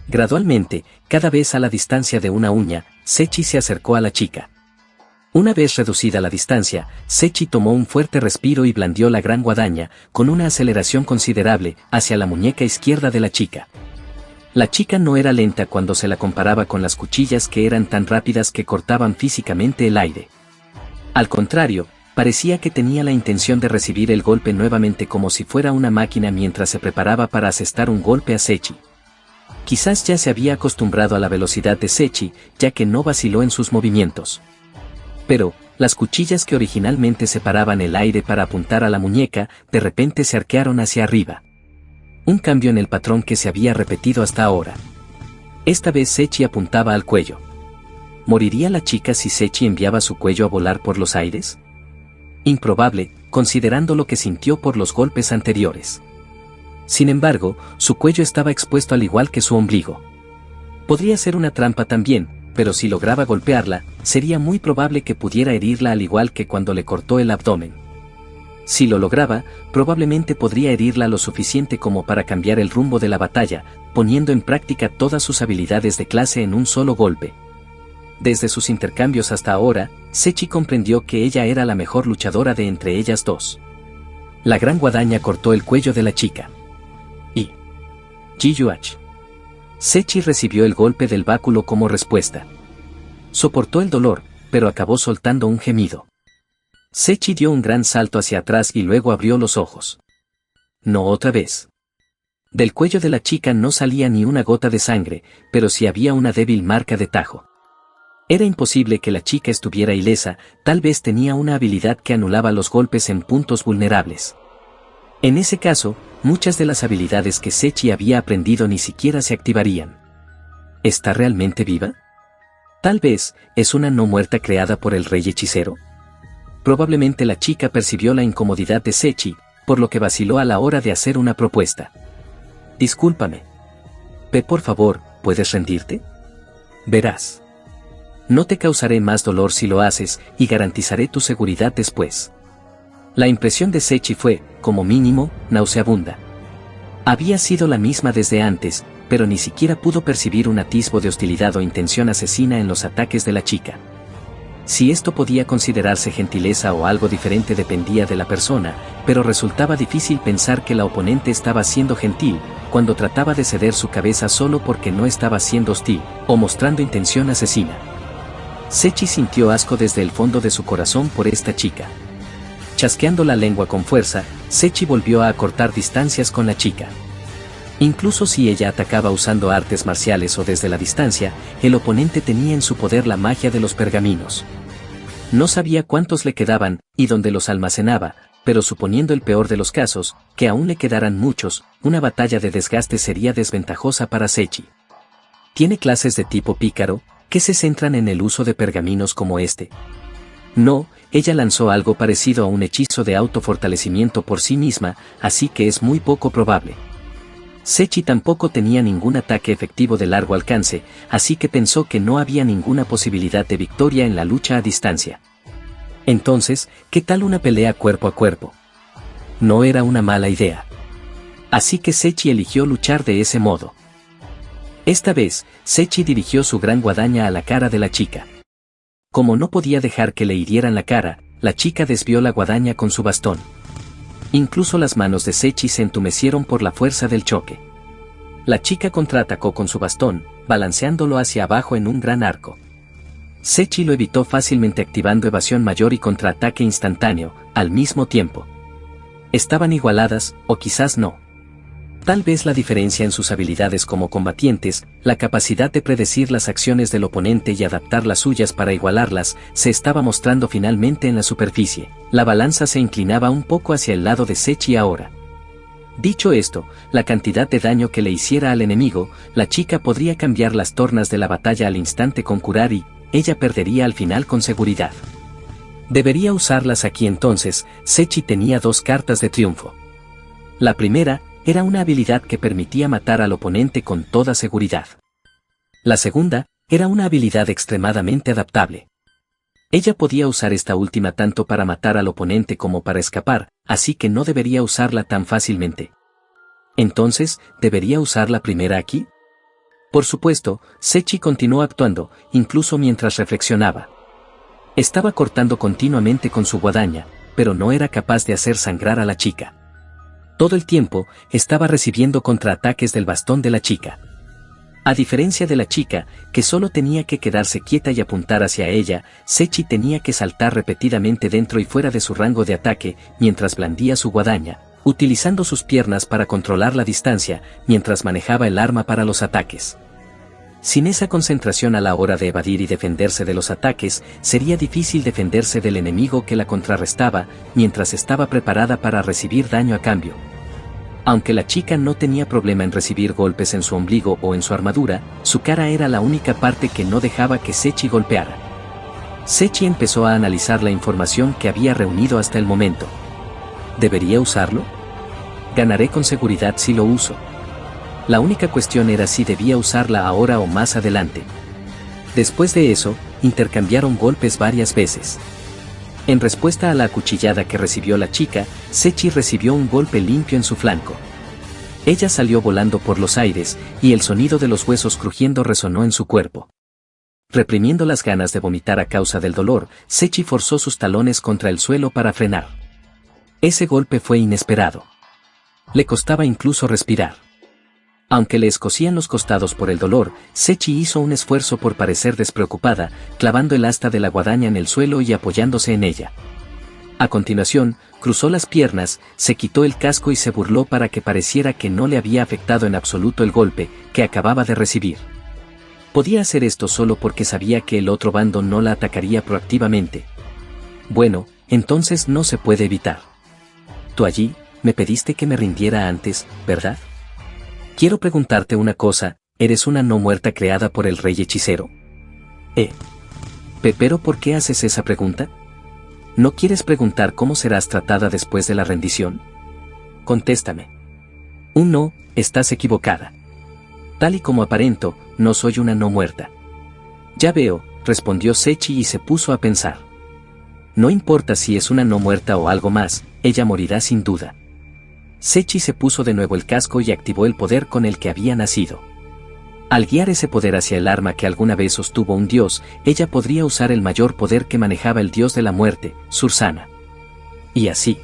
Gradualmente, cada vez a la distancia de una uña, Sechi se acercó a la chica. Una vez reducida la distancia, Sechi tomó un fuerte respiro y blandió la gran guadaña, con una aceleración considerable, hacia la muñeca izquierda de la chica. La chica no era lenta cuando se la comparaba con las cuchillas que eran tan rápidas que cortaban físicamente el aire. Al contrario, parecía que tenía la intención de recibir el golpe nuevamente como si fuera una máquina mientras se preparaba para asestar un golpe a Sechi. Quizás ya se había acostumbrado a la velocidad de Sechi, ya que no vaciló en sus movimientos. Pero, las cuchillas que originalmente separaban el aire para apuntar a la muñeca, de repente se arquearon hacia arriba. Un cambio en el patrón que se había repetido hasta ahora. Esta vez Sechi apuntaba al cuello. ¿Moriría la chica si Sechi enviaba su cuello a volar por los aires? Improbable, considerando lo que sintió por los golpes anteriores. Sin embargo, su cuello estaba expuesto al igual que su ombligo. Podría ser una trampa también, pero si lograba golpearla, sería muy probable que pudiera herirla al igual que cuando le cortó el abdomen. Si lo lograba, probablemente podría herirla lo suficiente como para cambiar el rumbo de la batalla, poniendo en práctica todas sus habilidades de clase en un solo golpe. Desde sus intercambios hasta ahora, Sechi comprendió que ella era la mejor luchadora de entre ellas dos. La gran guadaña cortó el cuello de la chica. Y Jiyuach. Sechi recibió el golpe del báculo como respuesta. Soportó el dolor, pero acabó soltando un gemido. Sechi dio un gran salto hacia atrás y luego abrió los ojos. no otra vez. Del cuello de la chica no salía ni una gota de sangre, pero sí había una débil marca de tajo. Era imposible que la chica estuviera ilesa, tal vez tenía una habilidad que anulaba los golpes en puntos vulnerables. En ese caso, muchas de las habilidades que Sechi había aprendido ni siquiera se activarían. ¿Está realmente viva? Tal vez, es una no muerta creada por el rey hechicero. Probablemente la chica percibió la incomodidad de Sechi, por lo que vaciló a la hora de hacer una propuesta. Discúlpame. Por favor, ¿puedes rendirte? Verás. No te causaré más dolor si lo haces, y garantizaré tu seguridad después. La impresión de Sechi fue, como mínimo, nauseabunda. Había sido la misma desde antes, pero ni siquiera pudo percibir un atisbo de hostilidad o intención asesina en los ataques de la chica. Si esto podía considerarse gentileza o algo diferente dependía de la persona, pero resultaba difícil pensar que la oponente estaba siendo gentil, cuando trataba de ceder su cabeza solo porque no estaba siendo hostil, o mostrando intención asesina. Sechi sintió asco desde el fondo de su corazón por esta chica. Chasqueando la lengua con fuerza, Sechi volvió a acortar distancias con la chica. Incluso si ella atacaba usando artes marciales o desde la distancia, el oponente tenía en su poder la magia de los pergaminos. No sabía cuántos le quedaban, y dónde los almacenaba, pero suponiendo el peor de los casos, que aún le quedaran muchos, una batalla de desgaste sería desventajosa para Sechi. ¿Tiene clases de tipo pícaro, que se centran en el uso de pergaminos como este? No, ella lanzó algo parecido a un hechizo de autofortalecimiento por sí misma, así que es muy poco probable. Sechi tampoco tenía ningún ataque efectivo de largo alcance, así que pensó que no había ninguna posibilidad de victoria en la lucha a distancia. Entonces, ¿qué tal una pelea cuerpo a cuerpo? No era una mala idea. Así que Sechi eligió luchar de ese modo. Esta vez, Sechi dirigió su gran guadaña a la cara de la chica. Como no podía dejar que le hirieran la cara, la chica desvió la guadaña con su bastón. Incluso las manos de Sechi se entumecieron por la fuerza del choque. La chica contraatacó con su bastón, balanceándolo hacia abajo en un gran arco. Sechi lo evitó fácilmente activando evasión mayor y contraataque instantáneo, al mismo tiempo. Estaban igualadas, o quizás no. Tal vez la diferencia en sus habilidades como combatientes, la capacidad de predecir las acciones del oponente y adaptar las suyas para igualarlas, se estaba mostrando finalmente en la superficie. La balanza se inclinaba un poco hacia el lado de Sechi ahora. Dicho esto, la cantidad de daño que le hiciera al enemigo, la chica podría cambiar las tornas de la batalla al instante con curar y, ella perdería al final con seguridad. Debería usarlas aquí entonces. Sechi tenía dos cartas de triunfo. La primera, era una habilidad que permitía matar al oponente con toda seguridad. La segunda, era una habilidad extremadamente adaptable. Ella podía usar esta última tanto para matar al oponente como para escapar, así que no debería usarla tan fácilmente. Entonces, ¿debería usar la primera aquí? Por supuesto, Sechi continuó actuando, incluso mientras reflexionaba. Estaba cortando continuamente con su guadaña, pero no era capaz de hacer sangrar a la chica. Todo el tiempo, estaba recibiendo contraataques del bastón de la chica. A diferencia de la chica, que solo tenía que quedarse quieta y apuntar hacia ella, Sechi tenía que saltar repetidamente dentro y fuera de su rango de ataque, mientras blandía su guadaña, utilizando sus piernas para controlar la distancia, mientras manejaba el arma para los ataques. Sin esa concentración a la hora de evadir y defenderse de los ataques, sería difícil defenderse del enemigo que la contrarrestaba, mientras estaba preparada para recibir daño a cambio. Aunque la chica no tenía problema en recibir golpes en su ombligo o en su armadura, su cara era la única parte que no dejaba que Sechi golpeara. Sechi empezó a analizar la información que había reunido hasta el momento. ¿Debería usarlo? Ganaré con seguridad si lo uso. La única cuestión era si debía usarla ahora o más adelante. Después de eso, intercambiaron golpes varias veces. En respuesta a la acuchillada que recibió la chica, Sechi recibió un golpe limpio en su flanco. Ella salió volando por los aires, y el sonido de los huesos crujiendo resonó en su cuerpo. Reprimiendo las ganas de vomitar a causa del dolor, Sechi forzó sus talones contra el suelo para frenar. Ese golpe fue inesperado. Le costaba incluso respirar. Aunque le escocían los costados por el dolor, Sechi hizo un esfuerzo por parecer despreocupada, clavando el asta de la guadaña en el suelo y apoyándose en ella. A continuación, cruzó las piernas, se quitó el casco y se burló para que pareciera que no le había afectado en absoluto el golpe que acababa de recibir. Podía hacer esto solo porque sabía que el otro bando no la atacaría proactivamente. Bueno, entonces no se puede evitar. Tú allí, me pediste que me rindiera antes, ¿verdad? Quiero preguntarte una cosa, ¿eres una no muerta creada por el rey hechicero? ¿Pero por qué haces esa pregunta? ¿No quieres preguntar cómo serás tratada después de la rendición? Contéstame. No, estás equivocada. Tal y como aparento, no soy una no muerta. Ya veo, respondió Sechi y se puso a pensar. No importa si es una no muerta o algo más, ella morirá sin duda. Sechi se puso de nuevo el casco y activó el poder con el que había nacido. Al guiar ese poder hacia el arma que alguna vez sostuvo un dios, ella podría usar el mayor poder que manejaba el dios de la muerte, Sursana. Y así.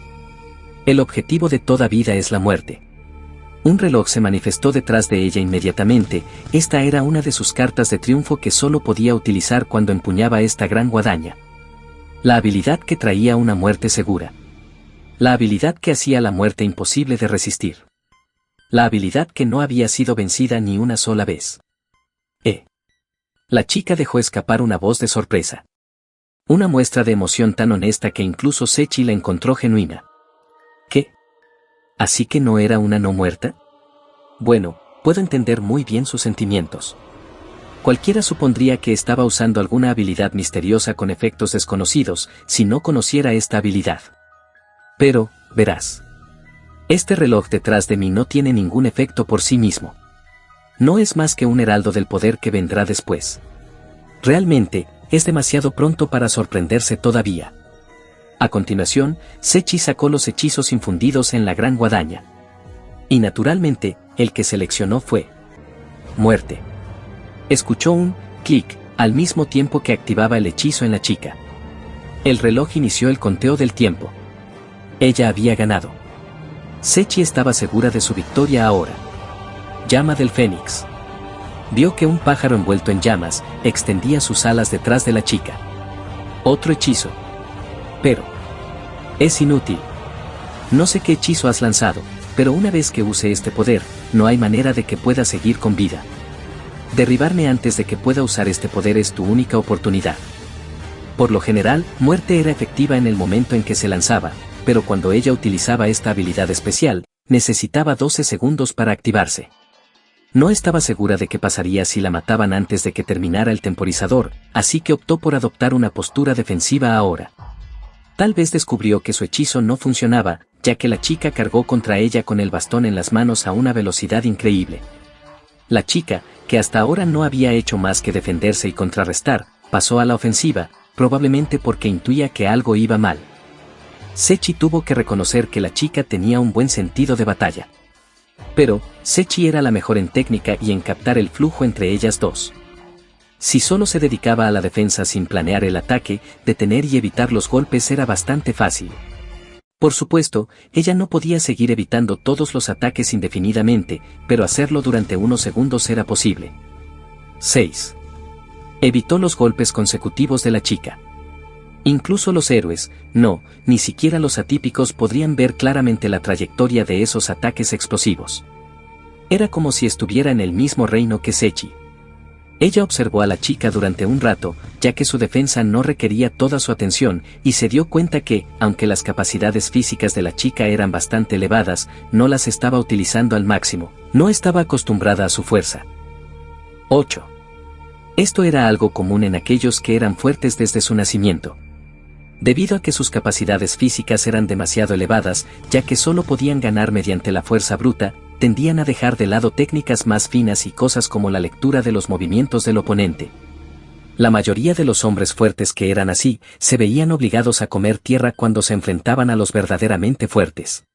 El objetivo de toda vida es la muerte. Un reloj se manifestó detrás de ella inmediatamente. Esta era una de sus cartas de triunfo que solo podía utilizar cuando empuñaba esta gran guadaña. La habilidad que traía una muerte segura. La habilidad que hacía la muerte imposible de resistir. La habilidad que no había sido vencida ni una sola vez. La chica dejó escapar una voz de sorpresa. Una muestra de emoción tan honesta que incluso Sechi la encontró genuina. ¿Qué? ¿Así que no era una no muerta? Bueno, puedo entender muy bien sus sentimientos. Cualquiera supondría que estaba usando alguna habilidad misteriosa con efectos desconocidos, si no conociera esta habilidad. Pero, verás. Este reloj detrás de mí no tiene ningún efecto por sí mismo. No es más que un heraldo del poder que vendrá después. Realmente, es demasiado pronto para sorprenderse todavía. A continuación, Sechi sacó los hechizos infundidos en la gran guadaña. Y naturalmente, el que seleccionó fue muerte. Escuchó un clic, al mismo tiempo que activaba el hechizo en la chica. El reloj inició el conteo del tiempo. Ella había ganado. Sechi estaba segura de su victoria ahora. Llama del Fénix. Vio que un pájaro envuelto en llamas extendía sus alas detrás de la chica. Otro hechizo. Pero es inútil. No sé qué hechizo has lanzado, pero una vez que use este poder, no hay manera de que pueda seguir con vida. Derribarme antes de que pueda usar este poder es tu única oportunidad. Por lo general, muerte era efectiva en el momento en que se lanzaba, pero cuando ella utilizaba esta habilidad especial, necesitaba 12 segundos para activarse. No estaba segura de qué pasaría si la mataban antes de que terminara el temporizador, así que optó por adoptar una postura defensiva ahora. Tal vez descubrió que su hechizo no funcionaba, ya que la chica cargó contra ella con el bastón en las manos a una velocidad increíble. La chica, que hasta ahora no había hecho más que defenderse y contrarrestar, pasó a la ofensiva, probablemente porque intuía que algo iba mal. Sechi tuvo que reconocer que la chica tenía un buen sentido de batalla. Pero, Sechi era la mejor en técnica y en captar el flujo entre ellas dos. Si solo se dedicaba a la defensa sin planear el ataque, detener y evitar los golpes era bastante fácil. Por supuesto, ella no podía seguir evitando todos los ataques indefinidamente, pero hacerlo durante unos segundos era posible. 6. Evitó los golpes consecutivos de la chica. Incluso los héroes, no, ni siquiera los atípicos podrían ver claramente la trayectoria de esos ataques explosivos. Era como si estuviera en el mismo reino que Sechi. Ella observó a la chica durante un rato, ya que su defensa no requería toda su atención, y se dio cuenta que, aunque las capacidades físicas de la chica eran bastante elevadas, no las estaba utilizando al máximo, no estaba acostumbrada a su fuerza. 8. Esto era algo común en aquellos que eran fuertes desde su nacimiento. Debido a que sus capacidades físicas eran demasiado elevadas, ya que solo podían ganar mediante la fuerza bruta, tendían a dejar de lado técnicas más finas y cosas como la lectura de los movimientos del oponente. La mayoría de los hombres fuertes que eran así, se veían obligados a comer tierra cuando se enfrentaban a los verdaderamente fuertes.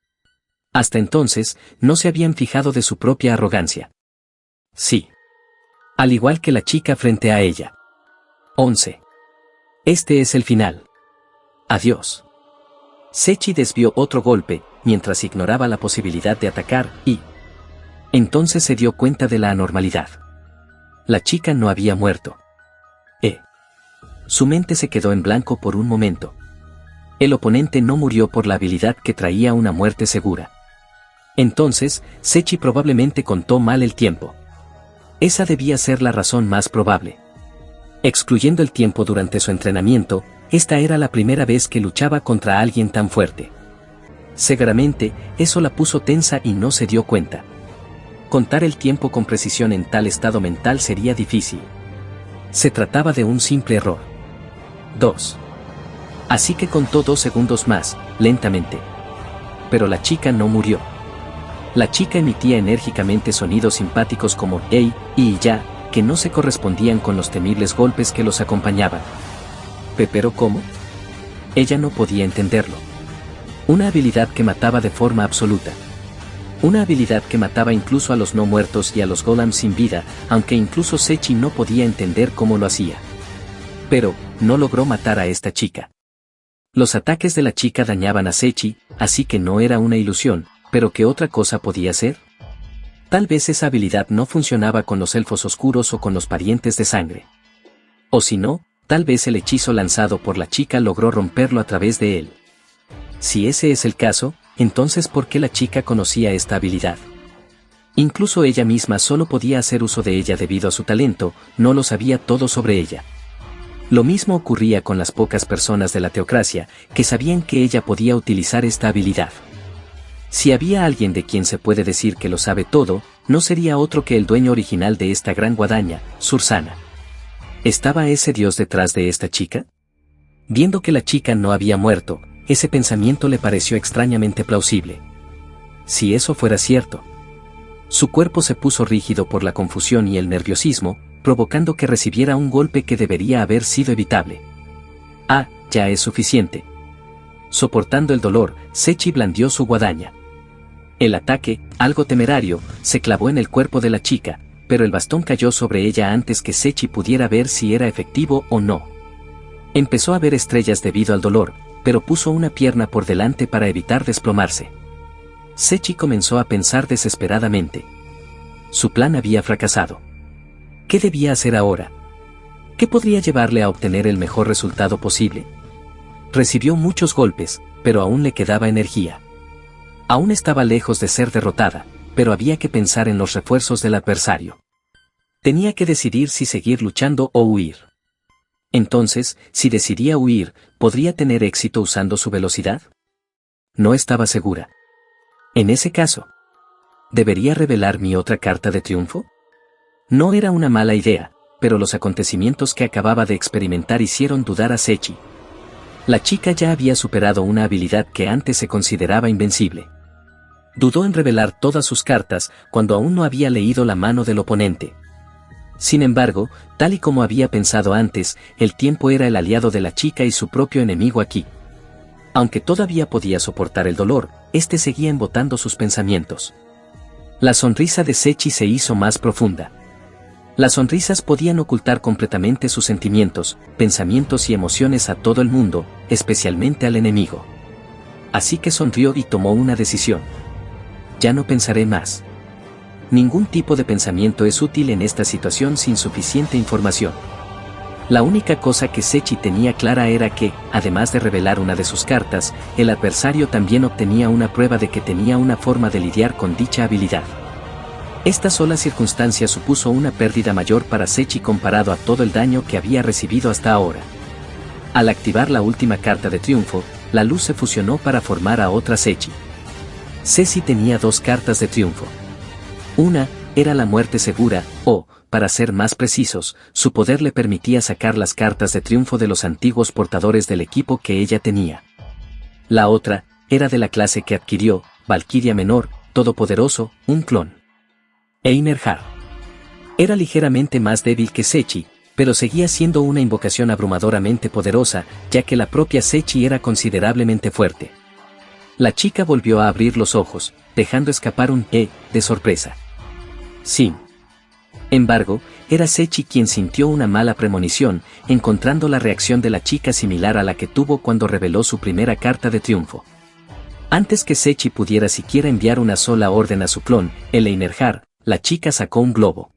Hasta entonces, no se habían fijado de su propia arrogancia. Sí. Al igual que la chica frente a ella. 11. Este es el final. Adiós. Sechi desvió otro golpe, mientras ignoraba la posibilidad de atacar, y entonces se dio cuenta de la anormalidad. La chica no había muerto. Su mente se quedó en blanco por un momento. El oponente no murió por la habilidad que traía una muerte segura. Entonces, Sechi probablemente contó mal el tiempo. Esa debía ser la razón más probable. Excluyendo el tiempo durante su entrenamiento, esta era la primera vez que luchaba contra alguien tan fuerte. Seguramente, eso la puso tensa y no se dio cuenta. Contar el tiempo con precisión en tal estado mental sería difícil. Se trataba de un simple error. 2. Así que contó 2 segundos más, lentamente. Pero la chica no murió. La chica emitía enérgicamente sonidos simpáticos como «ey» y «ya», que no se correspondían con los temibles golpes que los acompañaban. ¿Pero cómo? Ella no podía entenderlo. Una habilidad que mataba de forma absoluta. Una habilidad que mataba incluso a los no muertos y a los golems sin vida, aunque incluso Sechi no podía entender cómo lo hacía. Pero, no logró matar a esta chica. Los ataques de la chica dañaban a Sechi, así que no era una ilusión, pero ¿qué otra cosa podía ser? Tal vez esa habilidad no funcionaba con los elfos oscuros o con los parientes de sangre. O si no, tal vez el hechizo lanzado por la chica logró romperlo a través de él. Si ese es el caso, entonces ¿por qué la chica conocía esta habilidad? Incluso ella misma solo podía hacer uso de ella debido a su talento, no lo sabía todo sobre ella. Lo mismo ocurría con las pocas personas de la teocracia, que sabían que ella podía utilizar esta habilidad. Si había alguien de quien se puede decir que lo sabe todo, no sería otro que el dueño original de esta gran guadaña, Sursana. ¿Estaba ese dios detrás de esta chica? Viendo que la chica no había muerto, ese pensamiento le pareció extrañamente plausible. Si eso fuera cierto. Su cuerpo se puso rígido por la confusión y el nerviosismo, provocando que recibiera un golpe que debería haber sido evitable. Ah, ya es suficiente. Soportando el dolor, Sechi blandió su guadaña. El ataque, algo temerario, se clavó en el cuerpo de la chica, pero el bastón cayó sobre ella antes que Sechi pudiera ver si era efectivo o no. Empezó a ver estrellas debido al dolor, pero puso una pierna por delante para evitar desplomarse. Sechi comenzó a pensar desesperadamente. Su plan había fracasado. ¿Qué debía hacer ahora? ¿Qué podría llevarle a obtener el mejor resultado posible? Recibió muchos golpes, pero aún le quedaba energía. Aún estaba lejos de ser derrotada, pero había que pensar en los refuerzos del adversario. Tenía que decidir si seguir luchando o huir. Entonces, si decidía huir, ¿podría tener éxito usando su velocidad? No estaba segura. En ese caso, ¿debería revelar mi otra carta de triunfo? No era una mala idea, pero los acontecimientos que acababa de experimentar hicieron dudar a Sechi. La chica ya había superado una habilidad que antes se consideraba invencible. Dudó en revelar todas sus cartas cuando aún no había leído la mano del oponente. Sin embargo, tal y como había pensado antes, el tiempo era el aliado de la chica y su propio enemigo aquí. Aunque todavía podía soportar el dolor, este seguía embotando sus pensamientos. La sonrisa de Sechi se hizo más profunda. Las sonrisas podían ocultar completamente sus sentimientos, pensamientos y emociones a todo el mundo, especialmente al enemigo. Así que sonrió y tomó una decisión. Ya no pensaré más. Ningún tipo de pensamiento es útil en esta situación sin suficiente información. La única cosa que Sechi tenía clara era que, además de revelar una de sus cartas, el adversario también obtenía una prueba de que tenía una forma de lidiar con dicha habilidad. Esta sola circunstancia supuso una pérdida mayor para Sechi comparado a todo el daño que había recibido hasta ahora. Al activar la última carta de triunfo, la luz se fusionó para formar a otra Sechi. Sechi tenía 2 cartas de triunfo. Una, era la muerte segura, o, para ser más precisos, su poder le permitía sacar las cartas de triunfo de los antiguos portadores del equipo que ella tenía. La otra, era de la clase que adquirió, Valquiria Menor, Todopoderoso, un clon. Einerjar. Era ligeramente más débil que Sechi, pero seguía siendo una invocación abrumadoramente poderosa, ya que la propia Sechi era considerablemente fuerte. La chica volvió a abrir los ojos, dejando escapar un de sorpresa. Sin embargo, era Sechi quien sintió una mala premonición, encontrando la reacción de la chica similar a la que tuvo cuando reveló su primera carta de triunfo. Antes que Sechi pudiera siquiera enviar una sola orden a su clon, el Einerjar, la chica sacó un globo.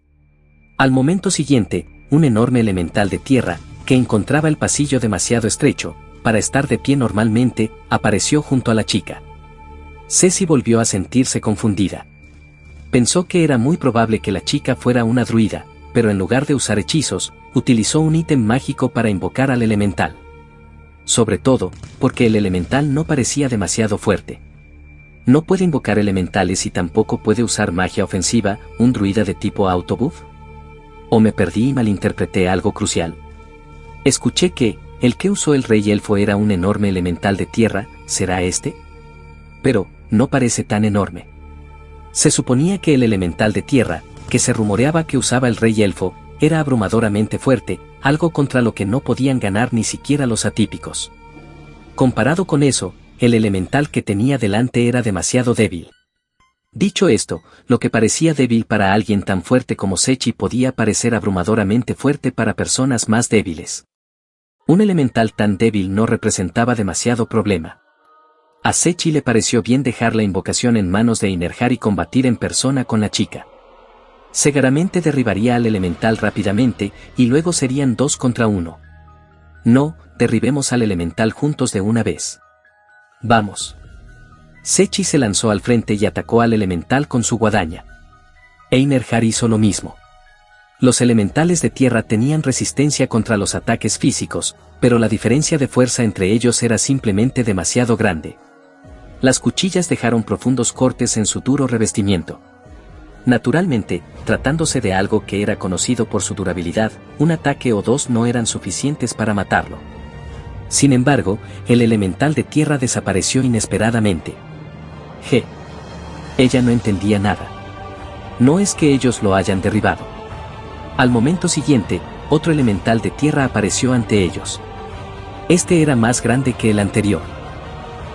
Al momento siguiente, un enorme elemental de tierra, que encontraba el pasillo demasiado estrecho, para estar de pie normalmente, apareció junto a la chica. Ceci volvió a sentirse confundida. Pensó que era muy probable que la chica fuera una druida, pero en lugar de usar hechizos, utilizó un ítem mágico para invocar al elemental. Sobre todo, porque el elemental no parecía demasiado fuerte. No puede invocar elementales y tampoco puede usar magia ofensiva, un druida de tipo autobuff. ¿O me perdí y malinterpreté algo crucial? Escuché que, el que usó el rey elfo era un enorme elemental de tierra, ¿será este? Pero, no parece tan enorme. Se suponía que el elemental de tierra, que se rumoreaba que usaba el rey elfo, era abrumadoramente fuerte, algo contra lo que no podían ganar ni siquiera los atípicos. Comparado con eso, el elemental que tenía delante era demasiado débil. Dicho esto, lo que parecía débil para alguien tan fuerte como Sechi podía parecer abrumadoramente fuerte para personas más débiles. Un elemental tan débil no representaba demasiado problema. A Sechi le pareció bien dejar la invocación en manos de Einerjar y combatir en persona con la chica. Seguramente derribaría al elemental rápidamente, y luego serían 2 contra 1. No, derribemos al elemental juntos de una vez. Vamos. Sechi se lanzó al frente y atacó al elemental con su guadaña. Einerjar hizo lo mismo. Los elementales de tierra tenían resistencia contra los ataques físicos, pero la diferencia de fuerza entre ellos era simplemente demasiado grande. Las cuchillas dejaron profundos cortes en su duro revestimiento. Naturalmente, tratándose de algo que era conocido por su durabilidad, un ataque o 2 no eran suficientes para matarlo. Sin embargo, el elemental de tierra desapareció inesperadamente. Ella no entendía nada. No es que ellos lo hayan derribado. Al momento siguiente, otro elemental de tierra apareció ante ellos. Este era más grande que el anterior.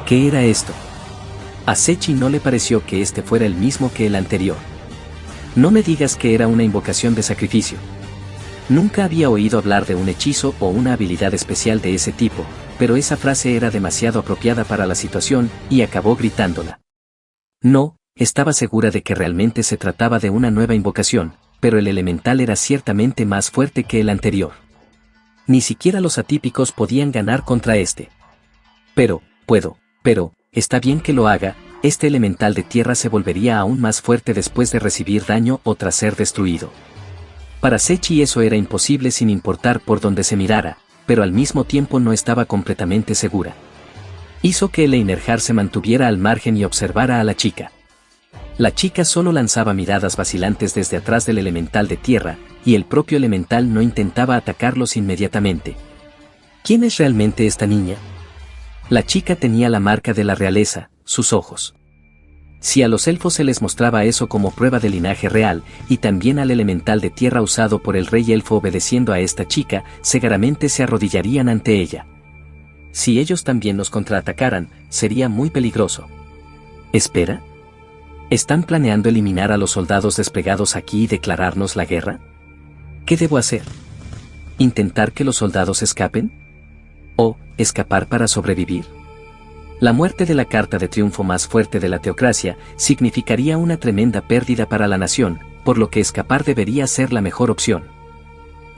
¿Qué era esto? A Sechi no le pareció que este fuera el mismo que el anterior. No me digas que era una invocación de sacrificio. Nunca había oído hablar de un hechizo o una habilidad especial de ese tipo, pero esa frase era demasiado apropiada para la situación, y acabó gritándola. No, estaba segura de que realmente se trataba de una nueva invocación, pero el elemental era ciertamente más fuerte que el anterior. Ni siquiera los atípicos podían ganar contra este. Pero, está bien que lo haga, este elemental de tierra se volvería aún más fuerte después de recibir daño o tras ser destruido. Para Sechi eso era imposible sin importar por dónde se mirara, pero al mismo tiempo no estaba completamente segura. Hizo que el Einerjar se mantuviera al margen y observara a la chica. La chica solo lanzaba miradas vacilantes desde atrás del elemental de tierra, y el propio elemental no intentaba atacarlos inmediatamente. ¿Quién es realmente esta niña? La chica tenía la marca de la realeza, sus ojos. Si a los elfos se les mostraba eso como prueba de linaje real, y también al elemental de tierra usado por el rey elfo obedeciendo a esta chica, seguramente se arrodillarían ante ella. Si ellos también nos contraatacaran, sería muy peligroso. ¿Espera? ¿Están planeando eliminar a los soldados desplegados aquí y declararnos la guerra? ¿Qué debo hacer? ¿Intentar que los soldados escapen? ¿O escapar para sobrevivir? La muerte de la carta de triunfo más fuerte de la teocracia significaría una tremenda pérdida para la nación, por lo que escapar debería ser la mejor opción.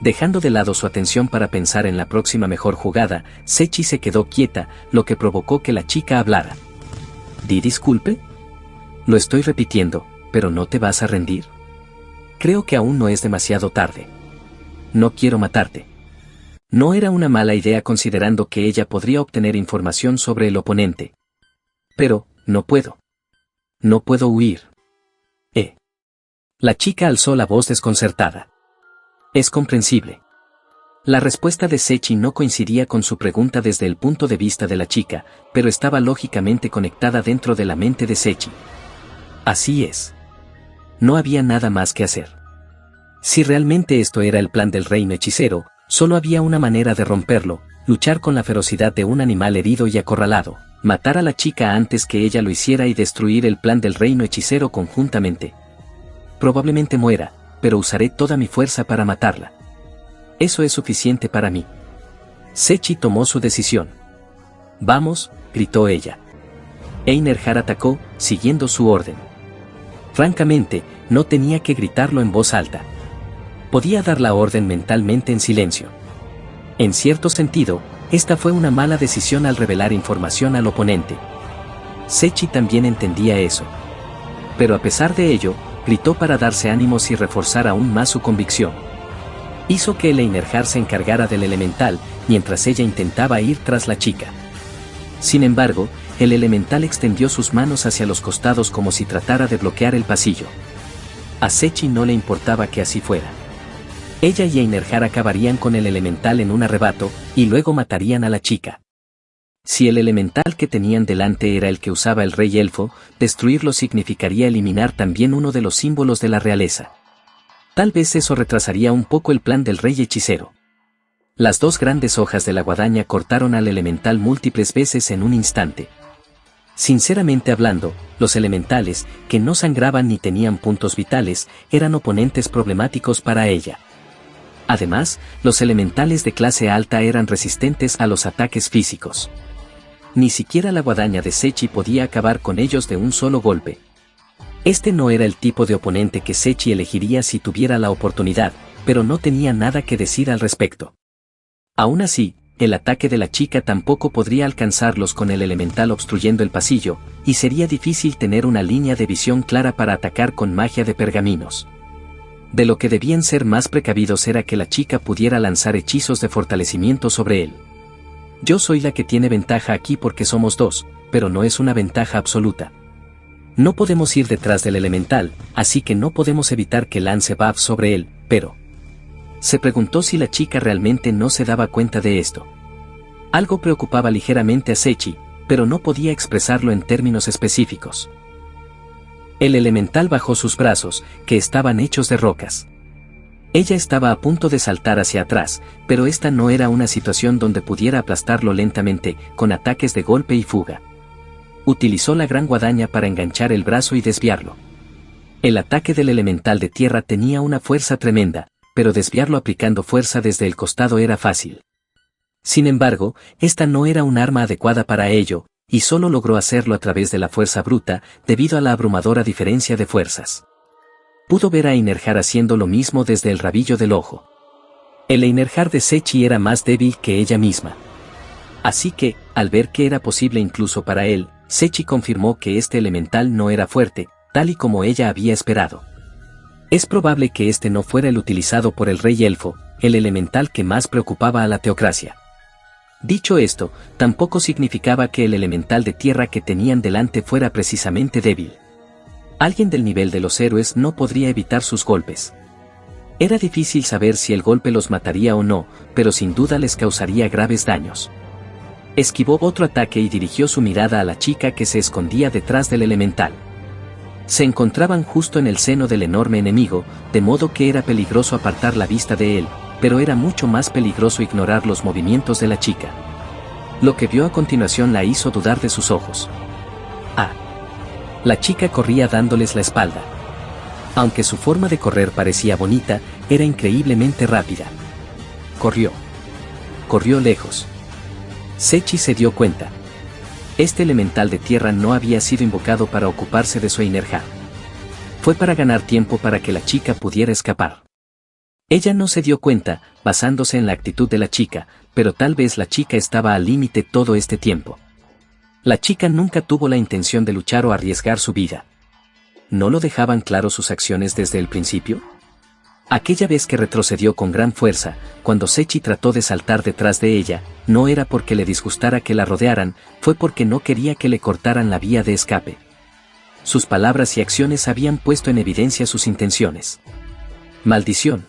Dejando de lado su atención para pensar en la próxima mejor jugada, Sechi se quedó quieta, lo que provocó que la chica hablara. ¿Di disculpe? Lo estoy repitiendo, pero ¿no te vas a rendir? Creo que aún no es demasiado tarde. No quiero matarte. No era una mala idea considerando que ella podría obtener información sobre el oponente. Pero, no puedo. No puedo huir. La chica alzó la voz desconcertada. Es comprensible. La respuesta de Sechi no coincidía con su pregunta desde el punto de vista de la chica, pero estaba lógicamente conectada dentro de la mente de Sechi. Así es. No había nada más que hacer. Si realmente esto era el plan del reino hechicero, solo había una manera de romperlo: luchar con la ferocidad de un animal herido y acorralado, matar a la chica antes que ella lo hiciera y destruir el plan del reino hechicero conjuntamente. Probablemente muera, pero usaré toda mi fuerza para matarla. Eso es suficiente para mí. Sechi tomó su decisión. Vamos, gritó ella. Einerjar atacó, siguiendo su orden. Francamente, no tenía que gritarlo en voz alta. Podía dar la orden mentalmente en silencio. En cierto sentido, Esta fue una mala decisión al revelar información al oponente. Sechi también entendía eso. Pero a pesar de ello, gritó para darse ánimos y reforzar aún más su convicción. Hizo que el Einherjar se encargara del elemental, mientras ella intentaba ir tras la chica. Sin embargo, el elemental extendió sus manos hacia los costados como si tratara de bloquear el pasillo. A Sechi no le importaba que así fuera. Ella y Einherjar acabarían con el elemental en un arrebato, y luego matarían a la chica. Si el elemental que tenían delante era el que usaba el rey elfo, destruirlo significaría eliminar también uno de los símbolos de la realeza. Tal vez eso retrasaría un poco el plan del rey hechicero. Las dos grandes hojas de la guadaña cortaron al elemental múltiples veces en un instante. Sinceramente hablando, los elementales, que no sangraban ni tenían puntos vitales, eran oponentes problemáticos para ella. Además, los elementales de clase alta eran resistentes a los ataques físicos. Ni siquiera la guadaña de Sechi podía acabar con ellos de un solo golpe. Este no era el tipo de oponente que Sechi elegiría si tuviera la oportunidad, pero no tenía nada que decir al respecto. Aún así, el ataque de la chica tampoco podría alcanzarlos con el elemental obstruyendo el pasillo, y sería difícil tener una línea de visión clara para atacar con magia de pergaminos. De lo que debían ser más precavidos era que la chica pudiera lanzar hechizos de fortalecimiento sobre él. Yo soy la que tiene ventaja aquí porque somos dos, pero no es una ventaja absoluta. No podemos ir detrás del elemental, así que no podemos evitar que lance buff sobre él, pero... Se preguntó si la chica realmente no se daba cuenta de esto. Algo preocupaba ligeramente a Sechi, pero no podía expresarlo en términos específicos. El elemental bajó sus brazos, que estaban hechos de rocas. Ella estaba a punto de saltar hacia atrás, pero esta no era una situación donde pudiera aplastarlo lentamente, con ataques de golpe y fuga. Utilizó la gran guadaña para enganchar el brazo y desviarlo. El ataque del elemental de tierra tenía una fuerza tremenda, pero desviarlo aplicando fuerza desde el costado era fácil. Sin embargo, esta no era un arma adecuada para ello, y solo logró hacerlo a través de la fuerza bruta, debido a la abrumadora diferencia de fuerzas. Pudo ver a Einherjar haciendo lo mismo desde el rabillo del ojo. El Einherjar de Sechi era más débil que ella misma. Así que, al ver que era posible incluso para él, Sechi confirmó que este elemental no era fuerte, tal y como ella había esperado. Es probable que este no fuera el utilizado por el rey elfo, el elemental que más preocupaba a la teocracia. Dicho esto, tampoco significaba que el elemental de tierra que tenían delante fuera precisamente débil. Alguien del nivel de los héroes no podría evitar sus golpes. Era difícil saber si el golpe los mataría o no, pero sin duda les causaría graves daños. Esquivó otro ataque y dirigió su mirada a la chica que se escondía detrás del elemental. Se encontraban justo en el seno del enorme enemigo, de modo que era peligroso apartar la vista de él, pero era mucho más peligroso ignorar los movimientos de la chica. Lo que vio a continuación la hizo dudar de sus ojos. La chica corría dándoles la espalda. Aunque su forma de correr parecía bonita, era increíblemente rápida. Corrió. Corrió lejos. Sechi se dio cuenta. Este elemental de tierra no había sido invocado para ocuparse de su Einherjar. Fue para ganar tiempo para que la chica pudiera escapar. Ella no se dio cuenta, basándose en la actitud de la chica, pero tal vez la chica estaba al límite todo este tiempo. La chica nunca tuvo la intención de luchar o arriesgar su vida. ¿No lo dejaban claro sus acciones desde el principio? Aquella vez que retrocedió con gran fuerza, cuando Sechi trató de saltar detrás de ella, no era porque le disgustara que la rodearan, fue porque no quería que le cortaran la vía de escape. Sus palabras y acciones habían puesto en evidencia sus intenciones. Maldición.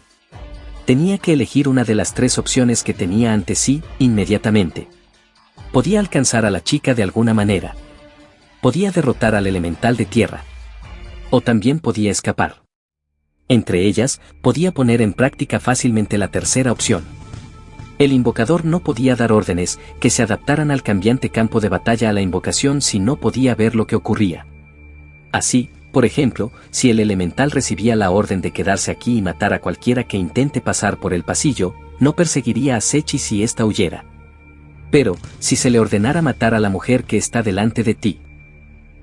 Tenía que elegir una de las tres opciones que tenía ante sí, inmediatamente. Podía alcanzar a la chica de alguna manera. Podía derrotar al elemental de tierra. O también podía escapar. Entre ellas, podía poner en práctica fácilmente la tercera opción. El invocador no podía dar órdenes que se adaptaran al cambiante campo de batalla a la invocación si no podía ver lo que ocurría. Así, por ejemplo, si el elemental recibía la orden de quedarse aquí y matar a cualquiera que intente pasar por el pasillo, no perseguiría a Sechi si ésta huyera. Pero, si se le ordenara matar a la mujer que está delante de ti,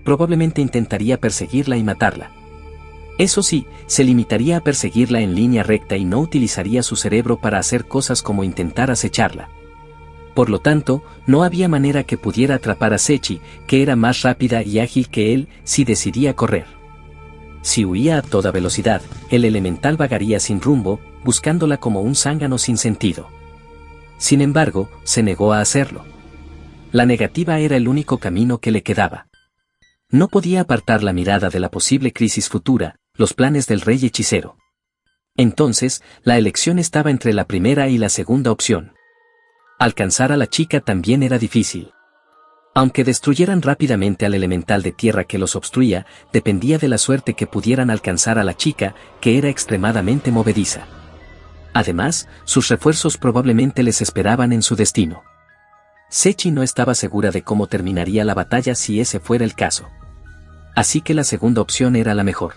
probablemente intentaría perseguirla y matarla. Eso sí, se limitaría a perseguirla en línea recta y no utilizaría su cerebro para hacer cosas como intentar acecharla. Por lo tanto, no había manera que pudiera atrapar a Sechi, que era más rápida y ágil que él, si decidía correr. Si huía a toda velocidad, el elemental vagaría sin rumbo, buscándola como un zángano sin sentido. Sin embargo, se negó a hacerlo. La negativa era el único camino que le quedaba. No podía apartar la mirada de la posible crisis futura, los planes del rey hechicero. Entonces, la elección estaba entre la primera y la segunda opción. Alcanzar a la chica también era difícil. Aunque destruyeran rápidamente al elemental de tierra que los obstruía, dependía de la suerte que pudieran alcanzar a la chica, que era extremadamente movediza. Además, sus refuerzos probablemente les esperaban en su destino. Sechi no estaba segura de cómo terminaría la batalla si ese fuera el caso. Así que la segunda opción era la mejor.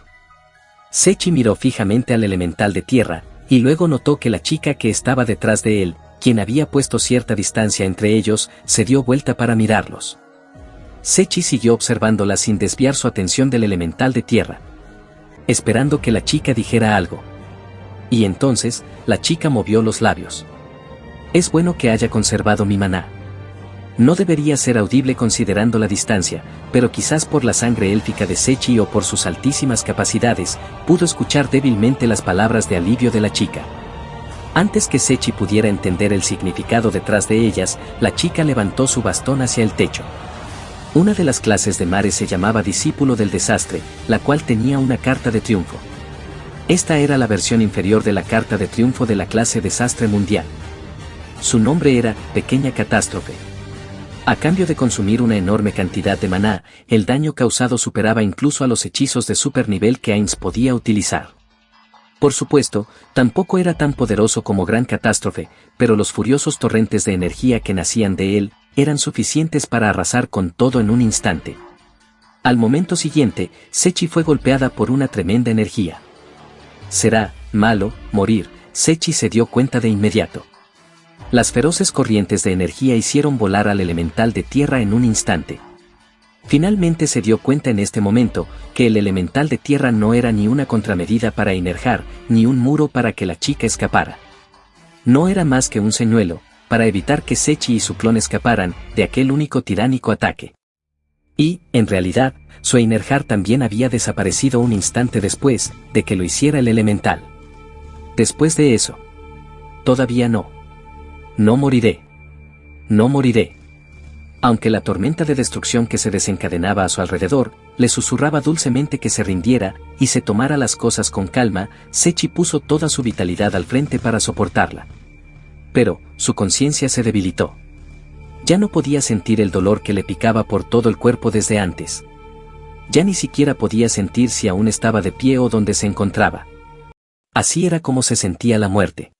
Sechi miró fijamente al elemental de tierra, y luego notó que la chica que estaba detrás de él, quien había puesto cierta distancia entre ellos, se dio vuelta para mirarlos. Sechi siguió observándola sin desviar su atención del elemental de tierra, esperando que la chica dijera algo. Y entonces, la chica movió los labios. Es bueno que haya conservado mi maná. No debería ser audible considerando la distancia, pero quizás por la sangre élfica de Sechi o por sus altísimas capacidades, pudo escuchar débilmente las palabras de alivio de la chica. Antes que Sechi pudiera entender el significado detrás de ellas, la chica levantó su bastón hacia el techo. Una de las clases de Mare se llamaba Discípulo del Desastre, la cual tenía una carta de triunfo. Esta era la versión inferior de la carta de triunfo de la clase Desastre Mundial. Su nombre era Pequeña Catástrofe. A cambio de consumir una enorme cantidad de maná, el daño causado superaba incluso a los hechizos de supernivel que Ainz podía utilizar. Por supuesto, tampoco era tan poderoso como Gran Catástrofe, pero los furiosos torrentes de energía que nacían de él, eran suficientes para arrasar con todo en un instante. Al momento siguiente, Sechi fue golpeada por una tremenda energía. Será malo morir, Sechi se dio cuenta de inmediato. Las feroces corrientes de energía hicieron volar al elemental de tierra en un instante. Finalmente se dio cuenta en este momento, que el elemental de tierra no era ni una contramedida para Inerjar, ni un muro para que la chica escapara. No era más que un señuelo, para evitar que Sechi y su clon escaparan de aquel único tiránico ataque. Y, en realidad, su Inerjar también había desaparecido un instante después de que lo hiciera el elemental. Después de eso. Todavía no. No moriré. No moriré. Aunque la tormenta de destrucción que se desencadenaba a su alrededor, le susurraba dulcemente que se rindiera y se tomara las cosas con calma, Sechi puso toda su vitalidad al frente para soportarla. Pero, su conciencia se debilitó. Ya no podía sentir el dolor que le picaba por todo el cuerpo desde antes. Ya ni siquiera podía sentir si aún estaba de pie o donde se encontraba. Así era como se sentía la muerte.